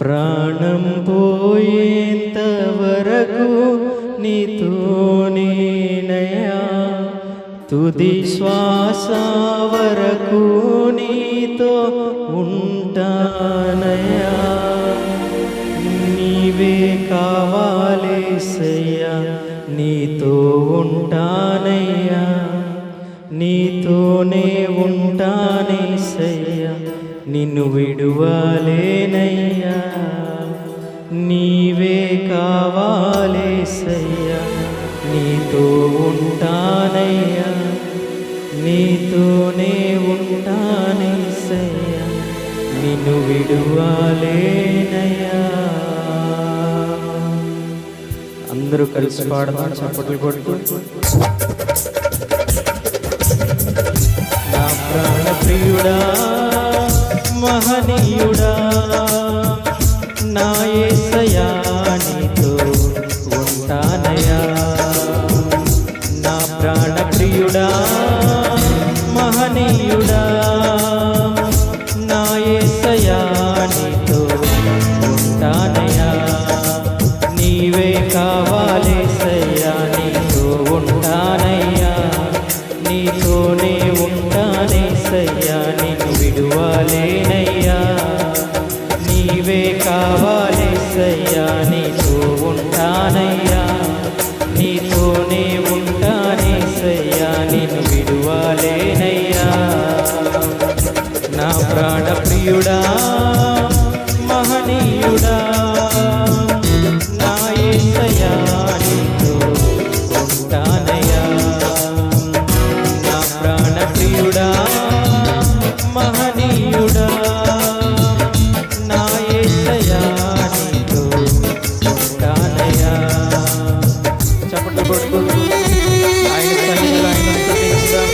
ప్రాణం పోయేంత వరకు నీతోనేనయ్యా, తుది శ్వాస వరకు నీతో ఉంటానయ్యా. నీవే కావాలేసయ్యా, నీతో ఉంటానయ్యా, నీతోనే ఉంటానేసయ్యా, నిన్ను విడువలేనయ్యా. నీవే కావాలేసయ్యా, నీతో ఉంటానయ్యా, నీతోనే ఉంటానేసయ్యా, నిన్ను విడువలేనయ్యా. అందరూ కలిసి పాడదాం, చప్పట్లు కొడుతూ. నా ప్రాణ ప్రియుడా, మహనీయుడా, నా యేసయ్యా, నీతో ఉంటానయ్యా. నా ప్రాణ ప్రియుడా, మహనీయుడా, నా యేసయ్యా, నీతో ఉంటానయ్యా. నీవే కావాలేసయ్యా, నీతో ఉంటానయ్యా, నీతోనే ఉంటానేసయ్యా, నిన్ను విడువలేనయ్యా. నీవే కావాలేసయ్యా, నీతో ఉంటానయ్యా, నీతోనే ఉంటానేసయ్యా, నిన్ను విడువలేనయ్యా. నా ప్రాణ ప్రియుడా, మహనీయుడా, నా యేసయ్యా, నీతో ఉంటానయ్యా. నా ప్రాణ ప్రియుడా, మహనీయుడా, నా యేసయ్యా, నీతో ఉంటానయ్యా. చప్పట్లు కొడుతూ ఆయన సన్నిధిలో ఆయన స్తుతించుదాం.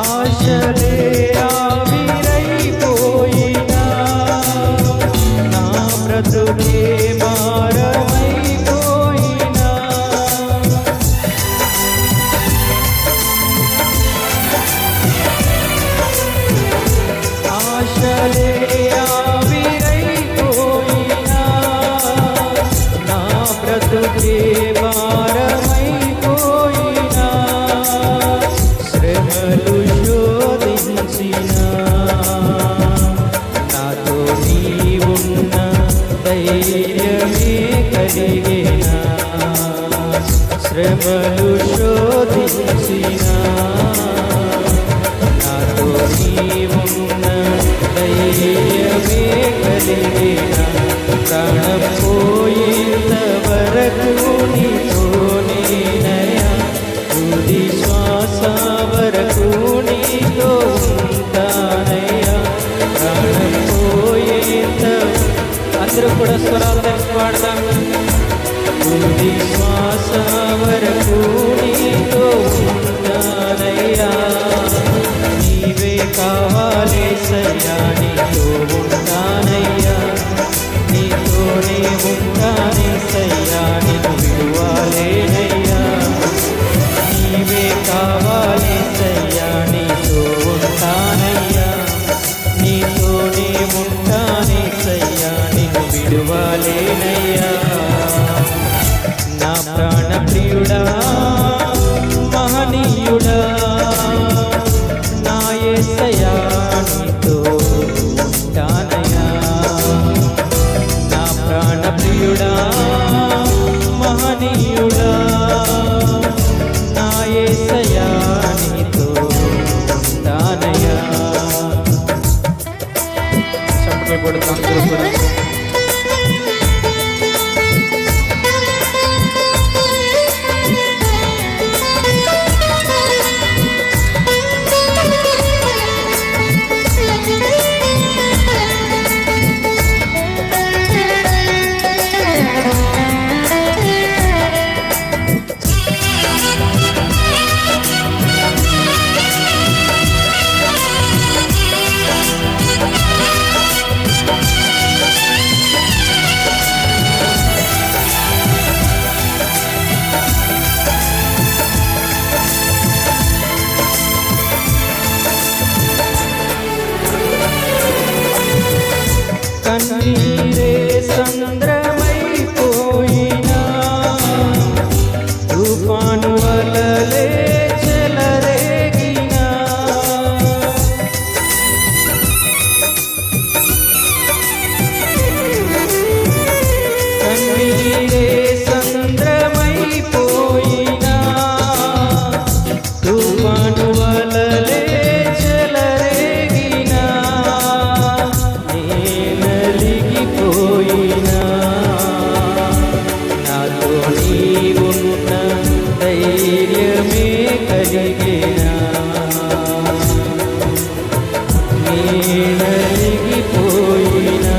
ఆశలే ఆవిరైపోయినా, నా బ్రతుకే భారమైపోయినా, ఆశలే ఆవిరైపోయినా, నా బ్రతుకే భారమైపోయినా, శ్రమలు శోధించినా, నాతో నీవున్న ధైర్యమే కలిగినా. శ్రమలు శోధించినా, నాతో నీవున్న ధైర్యమే కలిగినా. ప్రాణం పోయేంత వరకు నీతోనేనయ్యా, తుది శ్వాస వరకు నీతో ఉంటానయ్యా. ప్రాణం పోయేంత, అందరూ కూడా స్వరాలు తెలిసి పాడదాం. తుది శ్వాస వరకు నీతో ఉంటానయ్యా. నీవే కావాలేసయ్యా, నీతో ఉంటానయ్యా, నీతోనే ఉంటానేసయ్యా, నిన్ను విడువలేనయ్యా. నీవే కావాలేసయ్యా, నీతో ఉంటానయ్యా, నీతోనే ఉంటానేసయ్యా, నిన్ను విడువలేనయ్యా. నా ప్రాణ ప్రియుడా, మహనీయుడా, నా యేసయ్యా, నీతో ఉంటానయ్యా. నా ప్రాణ ప్రియుడా, మహనీయుడా, నా యేసయ్యా, నీతో ఉంటానయ్యా. చప్పట్లు కొడుతూ అందరూ కూడా సంద్రమైపోయినా తుఫాను వలలే చెలరేగినా కన్నీరే సంద్రమైపోయినా తుఫాను వలలే చెలరేగినా నేనలిగిపోయినా నాతో నీవున్న ధైర్యమే కలిగినా నేనలిగిపోయినా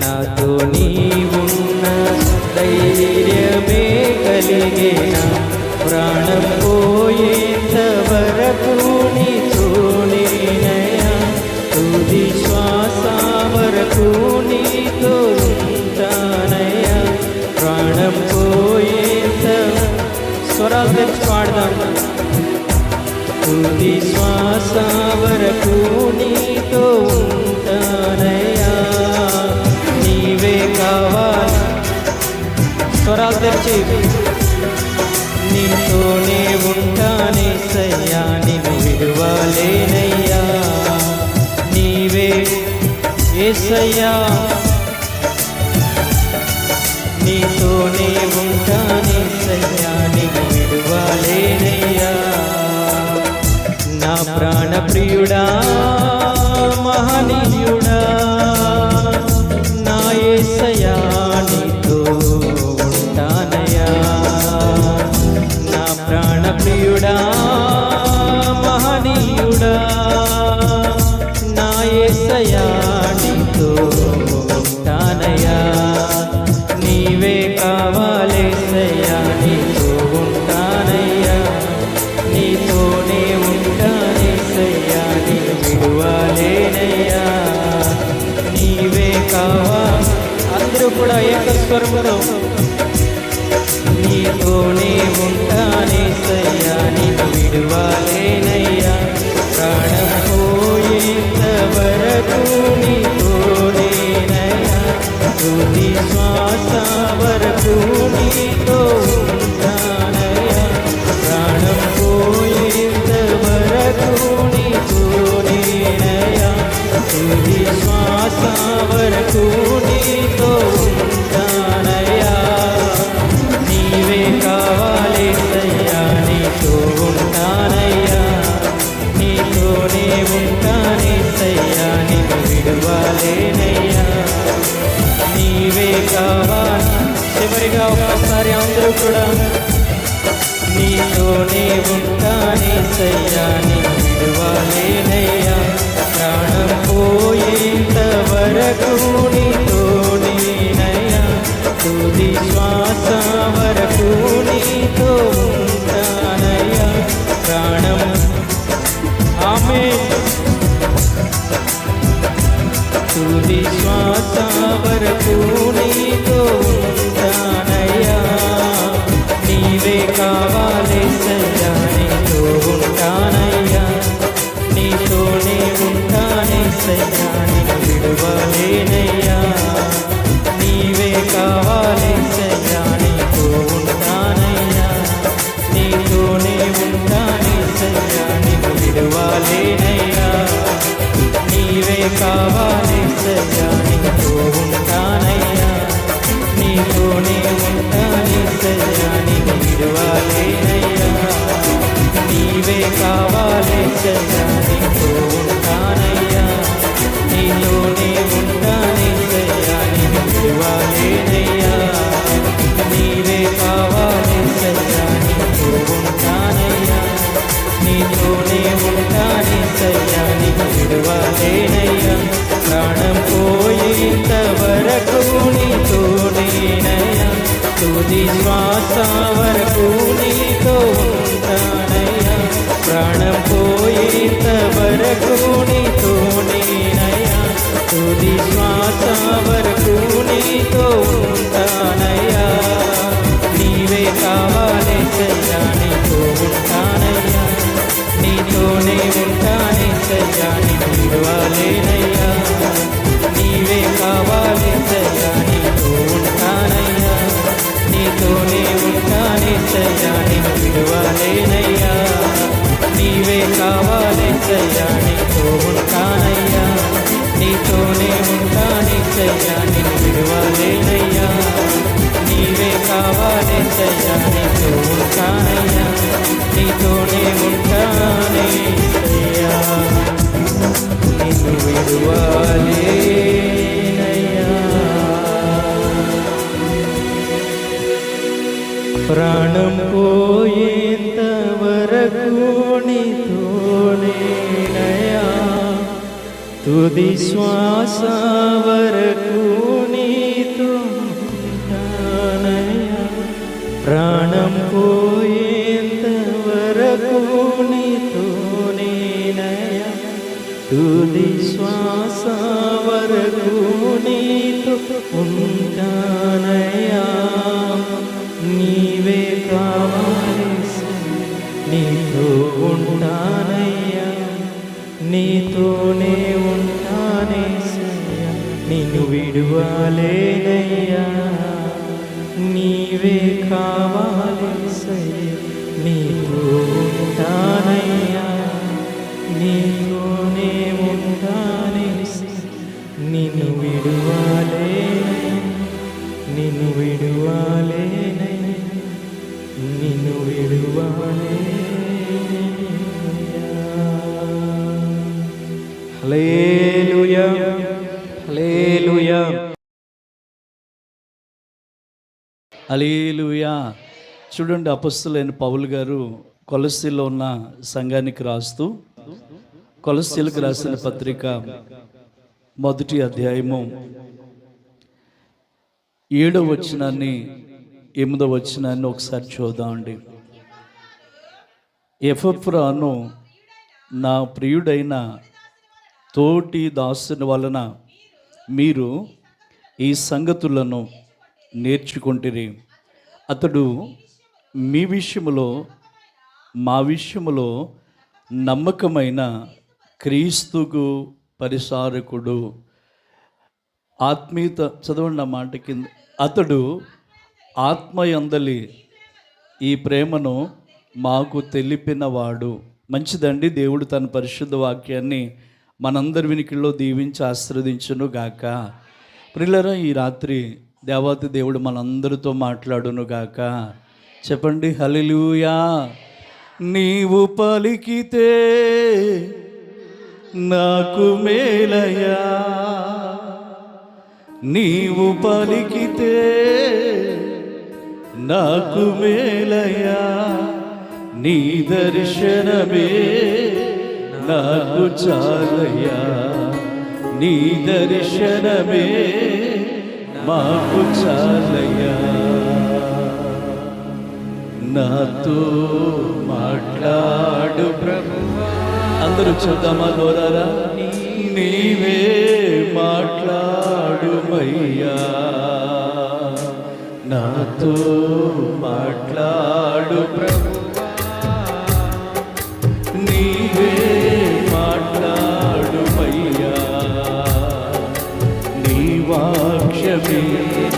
నాతో నీవున్న ధైర్యమే కలిగినా ప్రాణం పోయేంత వరకు నీతోనేనయ్యా తుది శ్వాస వరకు నీతో ఉంటానయ్యా ప్రాణం పోయేంత స్వరాలు తెచ్చి పాడదాం తుది శ్వాస వరకు నీతో ఉంటానయ్యా నీవే కావాలి స్వరాలు తెచ్చి నీతోనే ఉంటానేసయ్యా నిన్ను విడువలేనయ్యా నీవే యేసయ్యా నీతోనే ఉంటానేసయ్యా నిన్ను విడువలేనయ్యా నా ప్రాణ ప్రియుడా మహనీయుడా నా యేసయ్యా నీతో ఉంటానయ్యా నా ప్రాణ ప్రియుడా మహనీయుడా నా యేసయ్యా నీతో ఉంటానయ్యా నీవే కావాలేసయ్యా నీతో ఉంటానయ్యా నీతోనే ఉంటానేసయ్యా నిన్ను విడువలేనయ్యా నీవే కావాలి అందరూ కూడా ఏకస్వరములో నీతోనే ఉంటానేసయ్యా నిన్ను విడువలేనయ్యా ప్రాణం పోయేంత వరకు నీతోనేనయ్యా తుది శ్వాస వరకు నీతో ఉంటానయ్యా ప్రాణం పోయేంత వరకు నీతోనేనయ్యా తుది శ్వాస వరకు నీతో ఉంటానయ్యా నీవే కావాలేసయ్యా నీతో ఉంటానయ్యా నీతోనే ఉంటానేసయ్యా నిన్ను విడువలేనయ్యా నీవే కావాలి చివరిగా ఒక్కసారి అందరూ కూడా నీతోనే ఉంటానేసయ్యా నిన్ను విడువలేనయ్యా ప్రాణం పోయేంత వరకు నీతోనేనయ్యా తుది శ్వాస వరకు నీతో ఉంటానయ్యా ప్రాణం ఆమేన్ తుది శ్వాస వరకు నీతో ఉంటానయ్యా నీవే కావాలేసయ్యా నీతో ఉంటానయ్యా నీతోనే ఉంటానేసయ్యా నిన్ను విడువలేనయ్యా నీవే కావాలేసయ్యా నీతో ఉంటానయ్యా నీతోనే ఉంటానేసయ్యా నిన్ను విడువలేనయ్యా నీవే కావాలేసయ్యా నీతో ఉంటానయ్యా నీతోనే ఉంటానేసయ్యా నిన్ను విడువలేనయ్యా నీవే కావాలేసయ్యా నీతో ఉంటానయ్యా నీతోనే ఉంటానేసయ్యా నిన్ను విడువలేనయ్యా నీవే కావాలేసయ్యా నీతో ఉంటానయ్యా నీతోనే ఉంటానేసయ్యా నిన్ను విడువలేనయ్యా ప్రాణం పోయేంత వరకు నీతోనేనయ్యా తుది శ్వాస వరకు నీతో ఉంటానయ్యా ప్రాణం పోయేంత వరకు నీతోనేనయ్యా తుది శ్వాస వరకు నీతో ఉంటానయ్యా నీవే కావాలేసయ్యా నీతో ఉంటానయ్యా నీతోనే ఉంటానేసయ్యా నిన్ను విడువలేనయ్యా కావాలేసయ్యా, నీతో ఉంటానయ్యా, నీతోనే ఉంటానేసయ్యా, నిన్ను విడువలేనయ్యా. ప్రాణం పోయేంత వరకు నీతోనేనయ్యా, తుది శ్వాస వరకు నీతో ఉంటానయ్యా. ప్రాణం పోయేంత వరకు నీతోనేనయ్యా, తుది శ్వాస వరకు నీతో ఉంటానయ్యా. నీవే కావాలేసయ్యా, నీతో ఉంటానయ్యా, నీతోనే ఉంటానేసయ్యా, నిన్ను విడువలేనయ్యా. నీవే కావాలేసయ్యా, నీతో ఉంటానయ్యా, నీతోనే ఉంటానేసయ్యా, నిన్ను విడువలేనయ్యా, నిన్ను విడువలేనయ్యా, నిన్ను విడువలేనయ్యా. హల్లెలూయా, హల్లెలూయా, హల్లెలూయా. చూడండి, అపొస్తలుడైన పౌలు గారు కొలస్సీలో ఉన్న సంఘానికి రాస్తూ, కొలస్సీలకు రాసిన పత్రిక 1వ అధ్యాయము 7వ వచనాన్ని 8వ వచనాన్ని ఒకసారి చూద్దామండి. ఎపఫ్రాను నా ప్రియుడైన తోటి దాసుని వలన మీరు ఈ సంగతులను నేర్చుకుంటురి. అతడు మీ విషయములో మా విషయములో నమ్మకమైన క్రీస్తుకు పరిచారకుడు. ఆత్మీయత చదవండి ఆ మాట కింద. అతడు ఆత్మయందలి ఈ ప్రేమను మాకు తెలిపినవాడు. మంచిదండి. దేవుడు తన పరిశుద్ధ వాక్యాన్ని మనందరి వినికిల్లో దీవించి ఆశీర్వదించును గాక. ప్రియులారా, ఈ రాత్రి దేవాతి దేవుడు మనందరితో మాట్లాడును గాక. చెప్పండి హల్లెలూయా. నీవు పలికితే నాకు మేలయ్యా, నీవు పలికితే నాకు మేలయ్యా, నీ దర్శనమే నాకు చాలయ్యా, నీ దర్శనమే మాకు చాలయ్యా. నాతో మాట్లాడు ప్రభువా. అందరూ చూద్దామా నోరారా? నీవే మాట్లాడుమయ్యా, నాతో మాట్లాడు ప్రభువా, నీవే మాట్లాడుమయ్యా, నీ వాక్యమే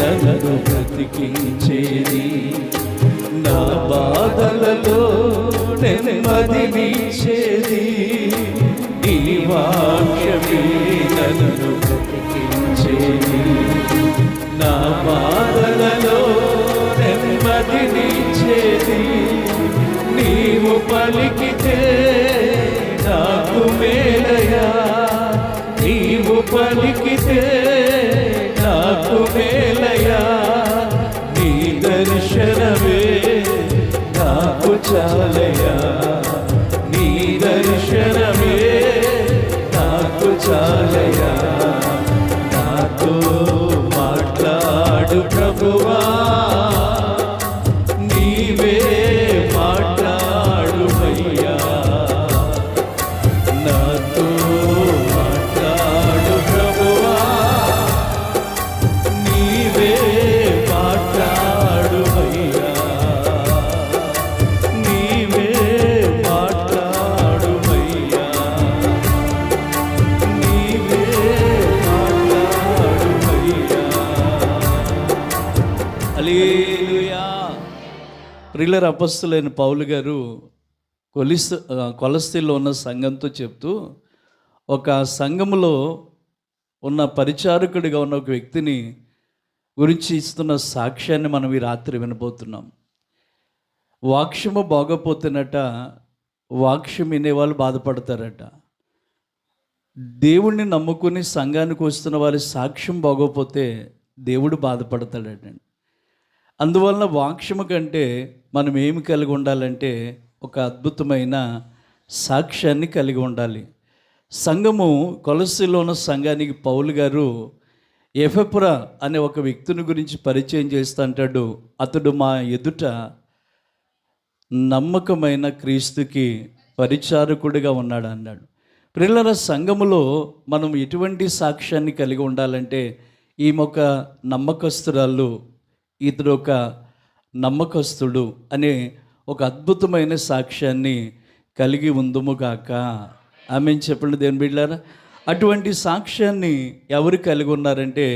నన్ను బ్రతికించేది, నా బాధలలో నెమ్మదినిచ్చేది, నీ వాక్యమే నన్ను బ్రతికించేది, నా బాధలలో నెమ్మదినిచ్చేది. నీవు పలికితే నాకు మేలయ్యా, నీవు పలికితే నాకు మేలయ్యా, నీ దర్శనమే నాకు చాలయ్యా, నీ దర్శనమే నాకు చాలయ్యా. నాతో మాట్లాడు ప్రభువా, నీవే మాట్లాడుమయ్యా, నాతో మాట్లాడు ప్రభువా, నీవే మాట్లాడుమయ్యా, నీవే మాట్లాడుమయ్యా, నీవే మాట్లాడుమయ్యా. హల్లెలూయా. ప్రియులారా, అపొస్తలుడైన పౌలు గారు కొలస్సీలో ఉన్న సంఘంతో చెప్తూ, ఒక సంఘములో ఉన్న పరిచారకుడిగా ఉన్న ఒక వ్యక్తిని గురించి ఇస్తున్న సాక్ష్యాన్ని మనం ఈ రాత్రి వినబోతున్నాం. వాక్యము బాగపోతున్నట, వాక్యం వినేవాళ్ళు బాధపడతారట. దేవుణ్ణి నమ్ముకుని సంఘానికి వస్తున్న వారి సాక్ష్యం బాగోపోతే దేవుడు బాధపడతాడటండి. అందువలన వాక్యము కంటే మనం ఏమి కలిగి ఉండాలంటే ఒక అద్భుతమైన సాక్ష్యాన్ని కలిగి ఉండాలి. సంఘము కొలస్సీలో ఉన్న సంఘానికి పౌలు గారు ఎఫెప్రా అనే ఒక వ్యక్తిని గురించి పరిచయం చేస్తూ అంటాడు, అతడు మా ఎదుట నమ్మకమైన క్రీస్తుకి పరిచారకుడిగా ఉన్నాడు అన్నాడు. ప్రియులార, సంఘములో మనం ఎటువంటి సాక్ష్యాన్ని కలిగి ఉండాలంటే ఈమె ఒక నమ్మకస్తురాలు, ఇతడు ఒక నమ్మకస్తుడు అనే ఒక అద్భుతమైన సాక్ష్యాన్ని కలిగి ఉందుముగాక. ఆమె చెప్పండి దేవుని బిడ్డలారా. అటువంటి సాక్ష్యాన్ని ఎవరు కలిగి ఉన్నారంటే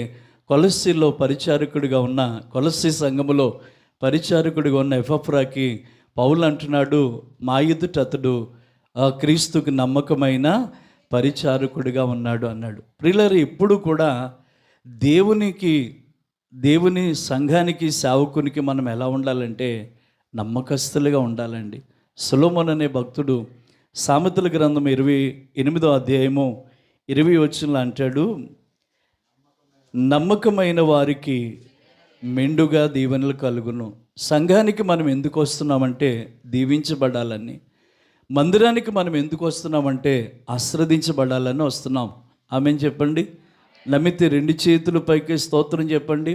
కొలస్సీలో పరిచారకుడిగా ఉన్న, కొలస్సీ సంఘములో పరిచారకుడిగా ఉన్న ఎఫెప్రాకి పౌలు అంటున్నాడు, మా ఎదుట అతడు క్రీస్తుకి నమ్మకమైన పరిచారకుడిగా ఉన్నాడు అన్నాడు. ప్రియులారా, ఇప్పుడు కూడా దేవుని సంఘానికి సేవకునికి మనం ఎలా ఉండాలంటే నమ్మకస్తులుగా ఉండాలండి. సొలొమోను అనే భక్తుడు సామెతల గ్రంథం 28వ అధ్యాయము 20 వచనంలో అంటాడు, నమ్మకమైన వారికి మెండుగా దీవెనలు కలుగును. సంఘానికి మనం ఎందుకు వస్తున్నామంటే దీవించబడాలని, మందిరానికి మనం ఎందుకు వస్తున్నామంటే ఆశీర్వదించబడాలని వస్తున్నాం. ఆమెను చెప్పండి. నమ్మితే 2 చేతులు పైకి స్తోత్రం చెప్పండి.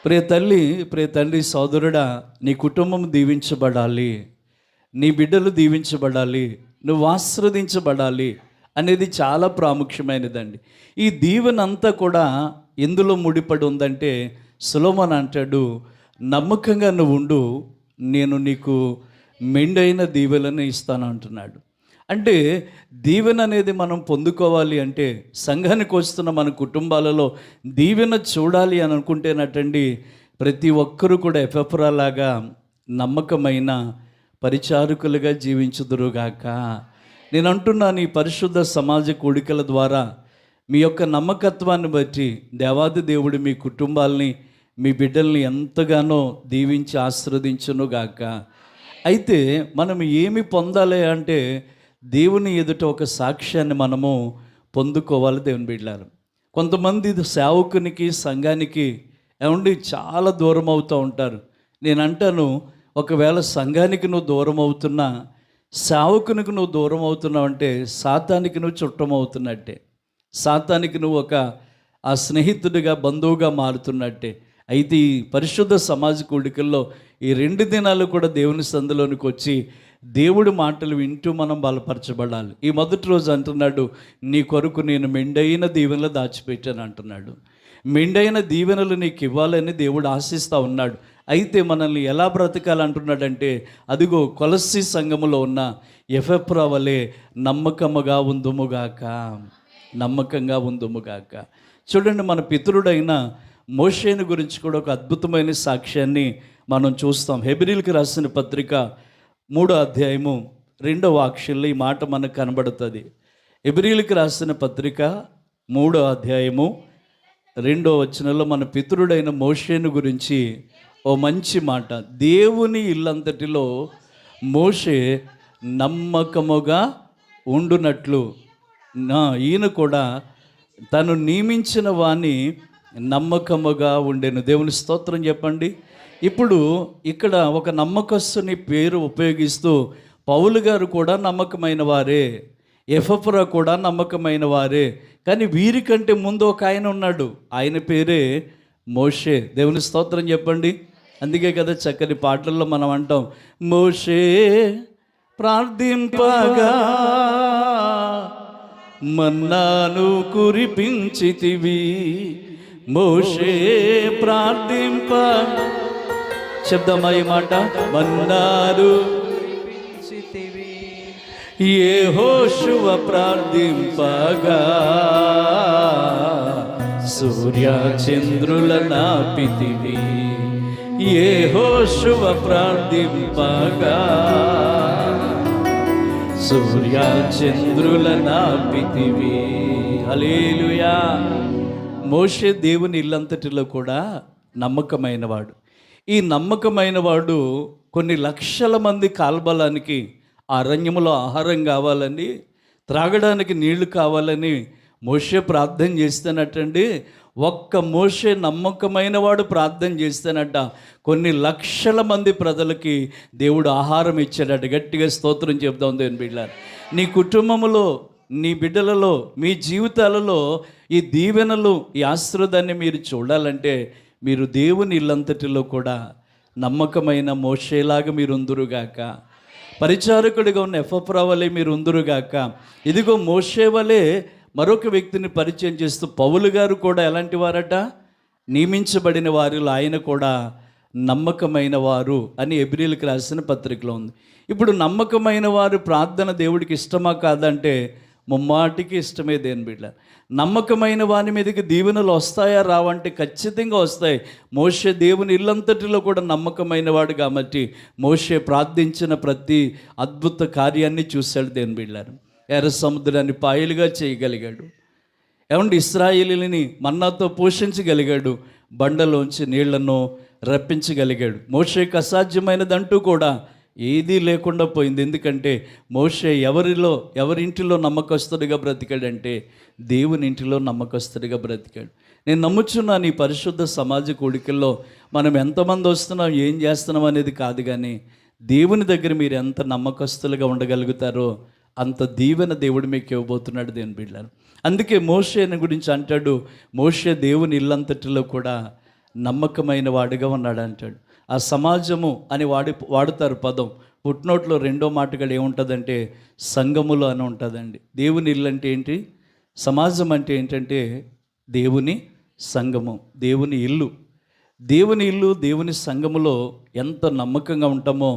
ప్రియ తల్లి, ప్రియ తండ్రి, సోదరుడా, నీ కుటుంబం దీవించబడాలి, నీ బిడ్డలు దీవించబడాలి, నువ్వు ఆశీర్వదించబడాలి అనేది చాలా ప్రాముఖ్యమైనదండి. ఈ దీవెన అంతా కూడా ఎందులో ముడిపడి ఉందంటే సొలొమోను అంటాడు, నమ్మకంగా నువ్వు ఉండు, నేను నీకు మెండైన దీవెనలను ఇస్తాను అంటున్నాడు. అంటే దీవెన అనేది మనం పొందుకోవాలి అంటే సంఘానికి వస్తున్న మన కుటుంబాలలో దీవెన చూడాలి అని అనుకుంటేనటండి ప్రతి ఒక్కరూ కూడా ఎఫెప్రా లాగా నమ్మకమైన పరిచారకులుగా జీవించుదురుగాక. నేను అంటున్నాను, ఈ పరిశుద్ధ సమాజ కూడికల ద్వారా మీ యొక్క నమ్మకత్వాన్ని బట్టి దేవాది దేవుడు మీ కుటుంబాలని, మీ బిడ్డల్ని ఎంతగానో దీవించి ఆశీర్వదించునుగాక. అయితే మనం ఏమి పొందాలి అంటే దేవుని ఎదుట ఒక సాక్ష్యాన్ని మనము పొందుకోవాలి. దేవుని బిడ్డలారు, కొంతమంది సేవకునికి సంఘానికి ఏమండి చాలా దూరం అవుతూ ఉంటారు. నేను అంటాను, ఒకవేళ సంఘానికి నువ్వు దూరం అవుతున్నా, సేవకునికి నువ్వు దూరం అవుతున్నావు అంటే సాతానికి నువ్వు చుట్టం అవుతున్నట్టే, సాతానికి నువ్వు ఒక ఆ స్నేహితుడిగా, బంధువుగా మారుతున్నట్టే. అయితే ఈ పరిశుద్ధ సమాజ కూడికల్లో ఈ 2 దినాలు కూడా దేవుని సందులోనికి వచ్చి దేవుడి మాటలు వింటూ మనం బలపరచబడాలి. ఈ మొదటి రోజు అంటున్నాడు, నీ కొరకు నేను మెండైన దీవెనలు దాచిపెట్టాను అంటున్నాడు. మెండైన దీవెనలు నీకు ఇవ్వాలని దేవుడు ఆశిస్తూ ఉన్నాడు. అయితే మనల్ని ఎలా బ్రతకాలంటున్నాడంటే అదిగో కొలస్సీ సంఘములో ఉన్న ఎఫెప్రా వలె నమ్మకముగా ఉందుముగాక, నమ్మకంగా ఉందుముగాక. చూడండి, మన పితరుడైన మోషేను గురించి కూడా ఒక అద్భుతమైన సాక్ష్యాన్ని మనం చూస్తాం. హెబ్రీయులకు రాసిన పత్రిక 3వ అధ్యాయము 2వ వాక్యంలో ఈ మాట మనకు కనబడుతుంది. హెబ్రీయులకు రాసిన పత్రిక 3వ అధ్యాయము 2వ వచనంలో మన పితరుడైన మోషేను గురించి ఓ మంచి మాట. దేవుని ఇల్లంతటిలో మోషే నమ్మకముగా ఉండునట్లు ఈయన కూడా తను నియమించిన వాణ్ణి నమ్మకముగా ఉండెను. దేవుని స్తోత్రం చెప్పండి. ఇప్పుడు ఇక్కడ ఒక నమ్మకస్తుని పేరు ఉపయోగిస్తూ పౌలు గారు కూడా నమ్మకమైన వారే, ఎఫెప్రా కూడా నమ్మకమైన వారే, కానీ వీరికంటే ముందు ఒక ఆయన ఉన్నాడు, ఆయన పేరే మోషే. దేవుని స్తోత్రం చెప్పండి. అందుకే కదా చక్కని పాటల్లో మనం అంటాం, మోషే ప్రార్థింపగా మన్నాను కురిపించితివి, మోషే ప్రార్థింప, శబ్దమా ఈ మాట, మన్నాను యెహోషువ ప్రార్థింపగా సూర్య చంద్రుల నాపితివి, యెహోషువ ప్రార్థింపగా సూర్య చంద్రుల నాపితివి. హల్లెలూయా. మోషే దేవుని ఇల్లంతటిలో కూడా నమ్మకమైన వాడు. ఈ నమ్మకమైన వాడు కొన్ని లక్షల మంది కాల్బలానికి అరణ్యములో ఆహారం కావాలని, త్రాగడానికి నీళ్లు కావాలని మోషే ప్రార్థన చేస్తేనటండి, ఒక్క మోషే నమ్మకమైన వాడు ప్రార్థన చేస్తేనట కొన్ని లక్షల మంది ప్రజలకి దేవుడు ఆహారం ఇచ్చాడట. గట్టిగా స్తోత్రం చెప్దాం దేవుని బిడ్డలారా. నీ కుటుంబంలో, నీ బిడ్డలలో, మీ జీవితాలలో ఈ దీవెనలు, ఈ ఆశీర్వాదాన్ని మీరు చూడాలంటే మీరు దేవుని ఇల్లంతటిలో కూడా నమ్మకమైన మోషేలాగా మీరు ఉందురుగాక. పరిచారకుడిగా ఉన్న ఎఫ్రా వలె మీరు ఉందురుగాక. ఇదిగో మోషే వలె మరొక వ్యక్తిని పరిచయం చేస్తూ పౌలు గారు కూడా ఎలాంటి వారట? నియమించబడిన వారిలో ఆయన కూడా నమ్మకమైన వారు అని హెబ్రీయులకు రాసిన పత్రికలో ఉంది. ఇప్పుడు నమ్మకమైన వారు ప్రార్థన దేవుడికి ఇష్టమా కాదంటే ముమ్మాటికి ఇష్టమే దేని బిడ్డ. నమ్మకమైన వాని మీదకి దీవెనలు వస్తాయా రావంటే ఖచ్చితంగా వస్తాయి. మోషే దేవుని ఇల్లంతటిలో కూడా నమ్మకమైన వాడు కాబట్టి మోషే ప్రార్థించిన ప్రతి అద్భుత కార్యాన్ని చూశాడు దేని బిడ్డారు. ఎర్ర సముద్రాన్ని పాయలుగా చేయగలిగాడు. ఏమంటే ఇశ్రాయేలీని మన్నాతో పోషించగలిగాడు. బండలోంచి నీళ్లను రప్పించగలిగాడు. మోషేకి అసాధ్యమైనదంటూ కూడా ఏదీ లేకుండా పోయింది. ఎందుకంటే మోషే ఎవరింటిలో నమ్మకస్తుడిగా బ్రతికాడంటే దేవుని ఇంటిలో నమ్మకస్తుడిగా బ్రతికాడు. నేను నమ్ముచున్నాను ఈ పరిశుద్ధ సమాజ కూడికల్లో మనం ఎంతమంది వస్తున్నాం, ఏం చేస్తున్నాం అనేది కాదు, కానీ దేవుని దగ్గర మీరు ఎంత నమ్మకస్తులుగా ఉండగలుగుతారో అంత దీవెన దేవుడు మీకు ఇవ్వబోతున్నాడు దేని బిడ్డలారా. అందుకే మోషేని గురించి అంటాడు, మోషే దేవుని ఇల్లంతటిలో కూడా నమ్మకమైన వాడిగా ఉన్నాడు అంటాడు. ఆ సమాజము అని వాడుతారు పదం. పుట్నోట్లో రెండో మాటగా ఏముంటుందంటే సంఘములు అని ఉంటుందండి. దేవుని ఇల్లు అంటే ఏంటి? సమాజం అంటే ఏంటంటే దేవుని సంఘము, దేవుని ఇల్లు. దేవుని ఇల్లు, దేవుని సంఘములో ఎంత నమ్మకంగా ఉంటామో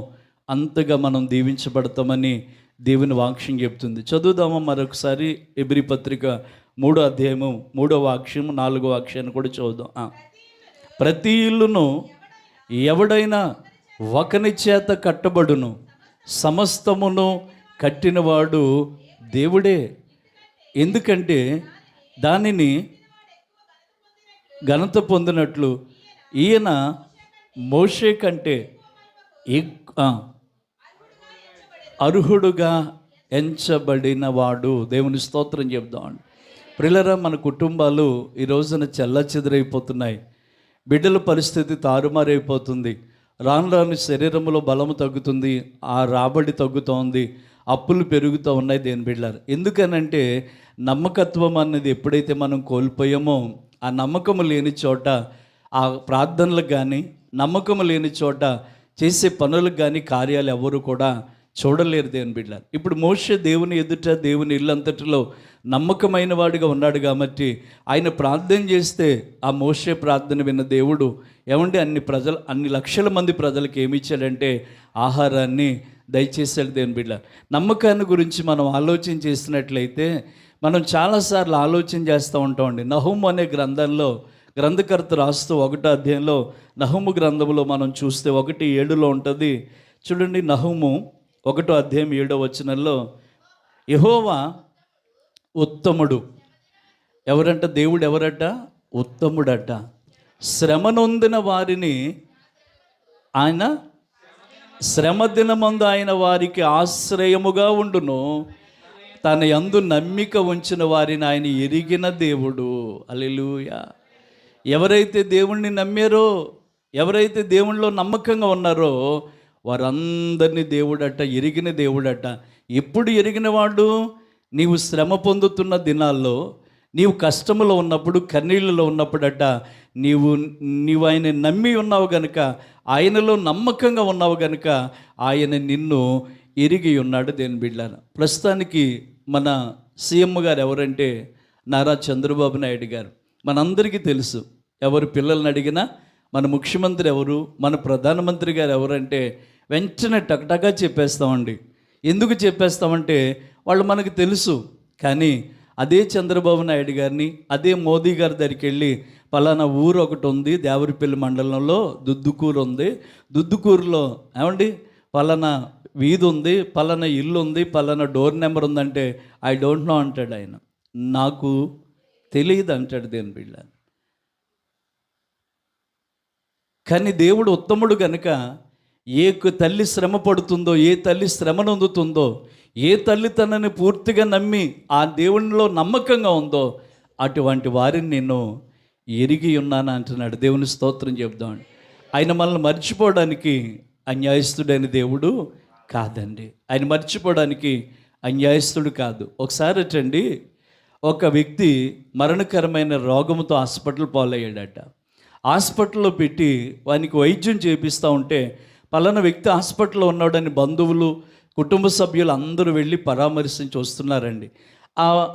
అంతగా మనం దీవించబడతామని దేవుని వాక్యం చెప్తుంది. చదువుదామా మరొకసారి హెబ్రీ పత్రిక 3వ అధ్యాయము 3వ వాక్యం 4వ వాక్యాన్ని కూడా చదువుదాం. ప్రతి ఇల్లును ఎవడైనా ఒకని చేత కట్టబడును, సమస్తమును కట్టినవాడు దేవుడే. ఎందుకంటే దానిని ఘనత పొందినట్లు ఈయన మోషే కంటే అర్హుడుగా ఎంచబడినవాడు. దేవుని స్తోత్రం చెప్దామండి. ప్రియులారా, మన కుటుంబాలు ఈ రోజున చెల్లాచెదురైపోతున్నాయి. బిడ్డల పరిస్థితి తారుమారైపోతుంది. రాను రాను శరీరంలో బలము తగ్గుతుంది, ఆ రాబడి తగ్గుతోంది, అప్పులు పెరుగుతూ ఉన్నాయి దేని బిడ్డలారు. ఎందుకనంటే నమ్మకత్వం అనేది ఎప్పుడైతే మనం కోల్పోయామో, ఆ నమ్మకము లేని చోట ఆ ప్రార్థనలకు కానీ, నమ్మకము లేని చోట చేసే పనులకు కానీ కార్యాలు ఎవరు కూడా చూడలేరు దేని బిడ్డలారు. ఇప్పుడు మోషే దేవుని ఎదుట, దేవుని ఇల్లంతటిలో నమ్మకమైన వాడిగా ఉన్నాడు కాబట్టి ఆయన ప్రార్థన చేస్తే ఆ మోషే ప్రార్థన విన్న దేవుడు ఏమంటే అన్ని లక్షల మంది ప్రజలకు ఏమి ఇచ్చాడంటే ఆహారాన్ని దయచేసాడు దేని బిడ్డ. నమ్మకాన్ని గురించి మనం ఆలోచన చేసినట్లయితే మనం చాలాసార్లు ఆలోచన చేస్తూ ఉంటామండి. నహూము అనే గ్రంథంలో గ్రంథకర్త రాస్తూ 1వ అధ్యాయంలో నహూము గ్రంథంలో మనం చూస్తే 1:7 ఉంటుంది. చూడండి, నహూము 1వ అధ్యాయం 7వ వచనంలో యెహోవా ఉత్తముడు. ఎవరంట? దేవుడు ఎవరట? ఉత్తముడట. శ్రమ నొందిన వారిని ఆయన శ్రమ దినమందు ఆయన వారికి ఆశ్రయముగా ఉండును, తన యందు నమ్మిక ఉంచిన వారిని ఆయన ఎరిగిన దేవుడు. హల్లెలూయా. ఎవరైతే దేవుణ్ణి నమ్మారో, ఎవరైతే దేవునిలో నమ్మకంగా ఉన్నారో వారందరినీ దేవుడట ఎరిగిన దేవుడట. ఎప్పుడు ఎరిగిన వాడు? నీవు శ్రమ పొందుతున్న దినాల్లో, నీవు కష్టములో ఉన్నప్పుడు, కన్నీళ్ళలో ఉన్నప్పుడట నీవు ఆయన నమ్మి ఉన్నావు గనుక, ఆయనలో నమ్మకంగా ఉన్నావు గనుక ఆయన నిన్ను ఎరిగి ఉన్నాడు దేని బిడ్డలారా. ప్రస్తుతానికి మన సీఎం గారు ఎవరంటే నారా చంద్రబాబు నాయుడు గారు. మనందరికీ తెలుసు. ఎవరు పిల్లల్ని అడిగినా మన ముఖ్యమంత్రి ఎవరు, మన ప్రధానమంత్రి గారు ఎవరంటే వెంటనే టకటగా చెప్పేస్తామండి. ఎందుకు చెప్పేస్తామంటే వాళ్ళు మనకు తెలుసు. కానీ అదే చంద్రబాబు నాయుడు గారిని, అదే మోదీ గారి దగ్గరికి వెళ్ళి పలానా ఊరు ఒకటి ఉంది దేవరిపల్లి మండలంలో, దుద్దుకూరు ఉంది, దుద్దుకూరులో ఏమండి పలానా వీధి ఉంది, పలానా ఇల్లు ఉంది, పలానా డోర్ నెంబర్ ఉందంటే ఐ డోంట్ నో అంటాడు ఆయన. నాకు తెలియదు అంటాడు దేని బిడ్డ. కానీ దేవుడు ఉత్తముడు కనుక ఏ తల్లి శ్రమ పడుతుందో, ఏ తల్లి శ్రమ నొందుతుందో, ఏ తల్లి తనని పూర్తిగా నమ్మి ఆ దేవునిలో నమ్మకంగా ఉందో అటువంటి వారిని నేను ఎరిగి ఉన్నాను అంటున్నాడు. దేవుని స్తోత్రం చెప్దాం. ఆయన మనల్ని మర్చిపోవడానికి అన్యాయస్తుడైన దేవుడు కాదండి. ఆయన మర్చిపోవడానికి అన్యాయస్తుడు కాదు. ఒకసారి అటండి, ఒక వ్యక్తి మరణకరమైన రోగంతో హాస్పిటల్ పాలయ్యాడట. హాస్పిటల్లో పెట్టి వానికి వైద్యం చేపిస్తూ ఉంటే పలానా వ్యక్తి హాస్పిటల్లో ఉన్నాడని బంధువులు, కుటుంబ సభ్యులు అందరూ వెళ్ళి పరామర్శించి వస్తున్నారండి.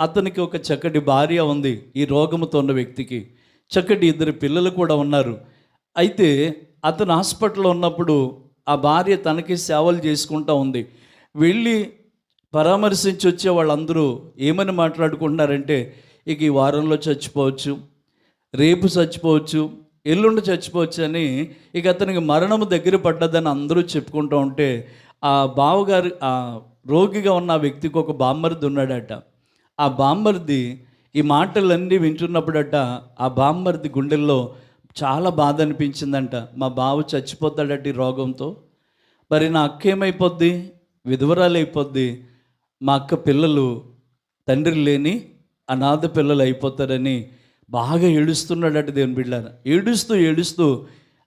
అతనికి ఒక చక్కటి భార్య ఉంది, ఈ రోగంతో ఉన్న వ్యక్తికి చక్కటి 2 పిల్లలు కూడా ఉన్నారు. అయితే అతను హాస్పిటల్లో ఉన్నప్పుడు ఆ భార్య తనకి సేవలు చేసుకుంటూ ఉంది. వెళ్ళి పరామర్శించి వచ్చే వాళ్ళందరూ ఏమని మాట్లాడుకుంటున్నారంటే, ఇక ఈ వారంలో చచ్చిపోవచ్చు, రేపు చచ్చిపోవచ్చు, ఎల్లుండి చచ్చిపోవచ్చు అని, ఇక అతనికి మరణము దగ్గర పడ్డదని అందరూ చెప్పుకుంటూ ఉంటే ఆ బావగారు, ఆ రోగిగా ఉన్న ఆ వ్యక్తికి ఒక బామ్మర్ది ఉన్నాడట. ఆ బామ్మర్ది ఈ మాటలన్నీ వింటున్నప్పుడట ఆ బామ్మర్ది గుండెల్లో చాలా బాధ అనిపించిందంట. మా బావ చచ్చిపోతాడట ఈ రోగంతో, మరి నా అక్క ఏమైపోద్ది, విధవరాలు అయిపోద్ది, మా అక్క పిల్లలు తండ్రి లేని అనాథ పిల్లలు అయిపోతారని బాగా ఏడుస్తున్నాడట. దేవుని బిడ్డలారా, ఏడుస్తూ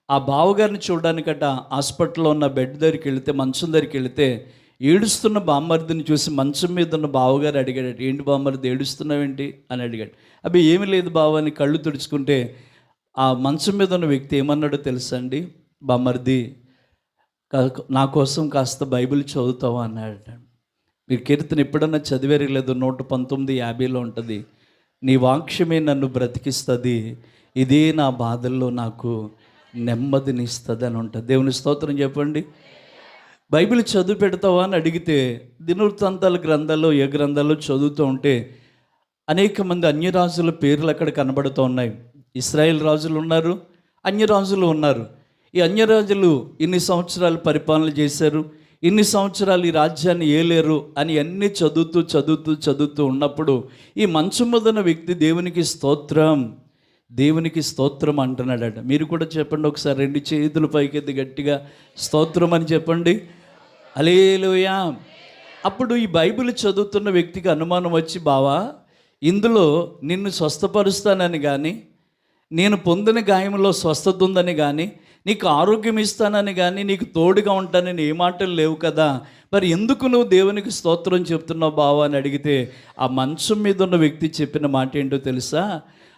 ఆ బావగారిని చూడడానికట హాస్పిటల్లో ఉన్న బెడ్ దగ్గరికి వెళితే, మంచం దగ్గరికి వెళితే ఏడుస్తున్న బామ్మర్దిని చూసి మంచం మీద ఉన్న బావగారు అడిగాడట, ఏంటి బామ్మర్ది ఏడుస్తున్నావేంటి అని అడిగాడు. అవి ఏమి లేదు బావ అని కళ్ళు తుడుచుకుంటే ఆ మంచం మీద ఉన్న వ్యక్తి ఏమన్నాడో తెలుసా అండి, బామ్మర్ది నా కోసం కాస్త బైబిల్ చదువుతావా అన్నాడట. మీరు కీర్తన ఎప్పుడన్నా చదివారు లేదు, 119:50 ఉంటుంది. నీ వాక్యమే నన్ను బ్రతికిస్తుంది, ఇదే నా బాధల్లో నాకు నెమ్మదినిస్తుంది అని ఉంటుంది. దేవుని స్తోత్రం చెప్పండి. బైబిల్ చదువు పెడతావా అని అడిగితే దినవృత్తాంతాల గ్రంథాల్లో ఏ గ్రంథాల్లో చదువుతూ ఉంటే అనేక మంది అన్యరాజుల పేర్లు అక్కడ కనబడుతూ ఉన్నాయి. ఇశ్రాయేల్ రాజులు ఉన్నారు, అన్యరాజులు ఉన్నారు. ఈ అన్యరాజులు ఇన్ని సంవత్సరాలు పరిపాలన చేశారు, ఇన్ని సంవత్సరాలు ఈ రాజ్యాన్ని ఏలేరు అని అన్నీ చదువుతూ ఉన్నప్పుడు ఈ మంచం మీదన్న వ్యక్తి దేవునికి స్తోత్రం అంటున్నాడట. మీరు కూడా చెప్పండి ఒకసారి, 2 చేతులు పైకెత్తి గట్టిగా స్తోత్రం అని చెప్పండి. హల్లెలూయా. అప్పుడు ఈ బైబిల్ చదువుతున్న వ్యక్తికి అనుమానం వచ్చి, బావా ఇందులో నిన్ను స్వస్థపరుస్తానని కానీ, నేను పొందిన గాయంలో స్వస్థత ఉందని కానీ, నీకు ఆరోగ్యం ఇస్తానని కానీ, నీకు తోడుగా ఉంటానని ఏ మాటలు లేవు కదా, మరి ఎందుకు నువ్వు దేవునికి స్తోత్రం చెప్తున్నావు బావా అని అడిగితే ఆ మంచం మీద ఉన్న వ్యక్తి చెప్పిన మాట ఏంటో తెలుసా,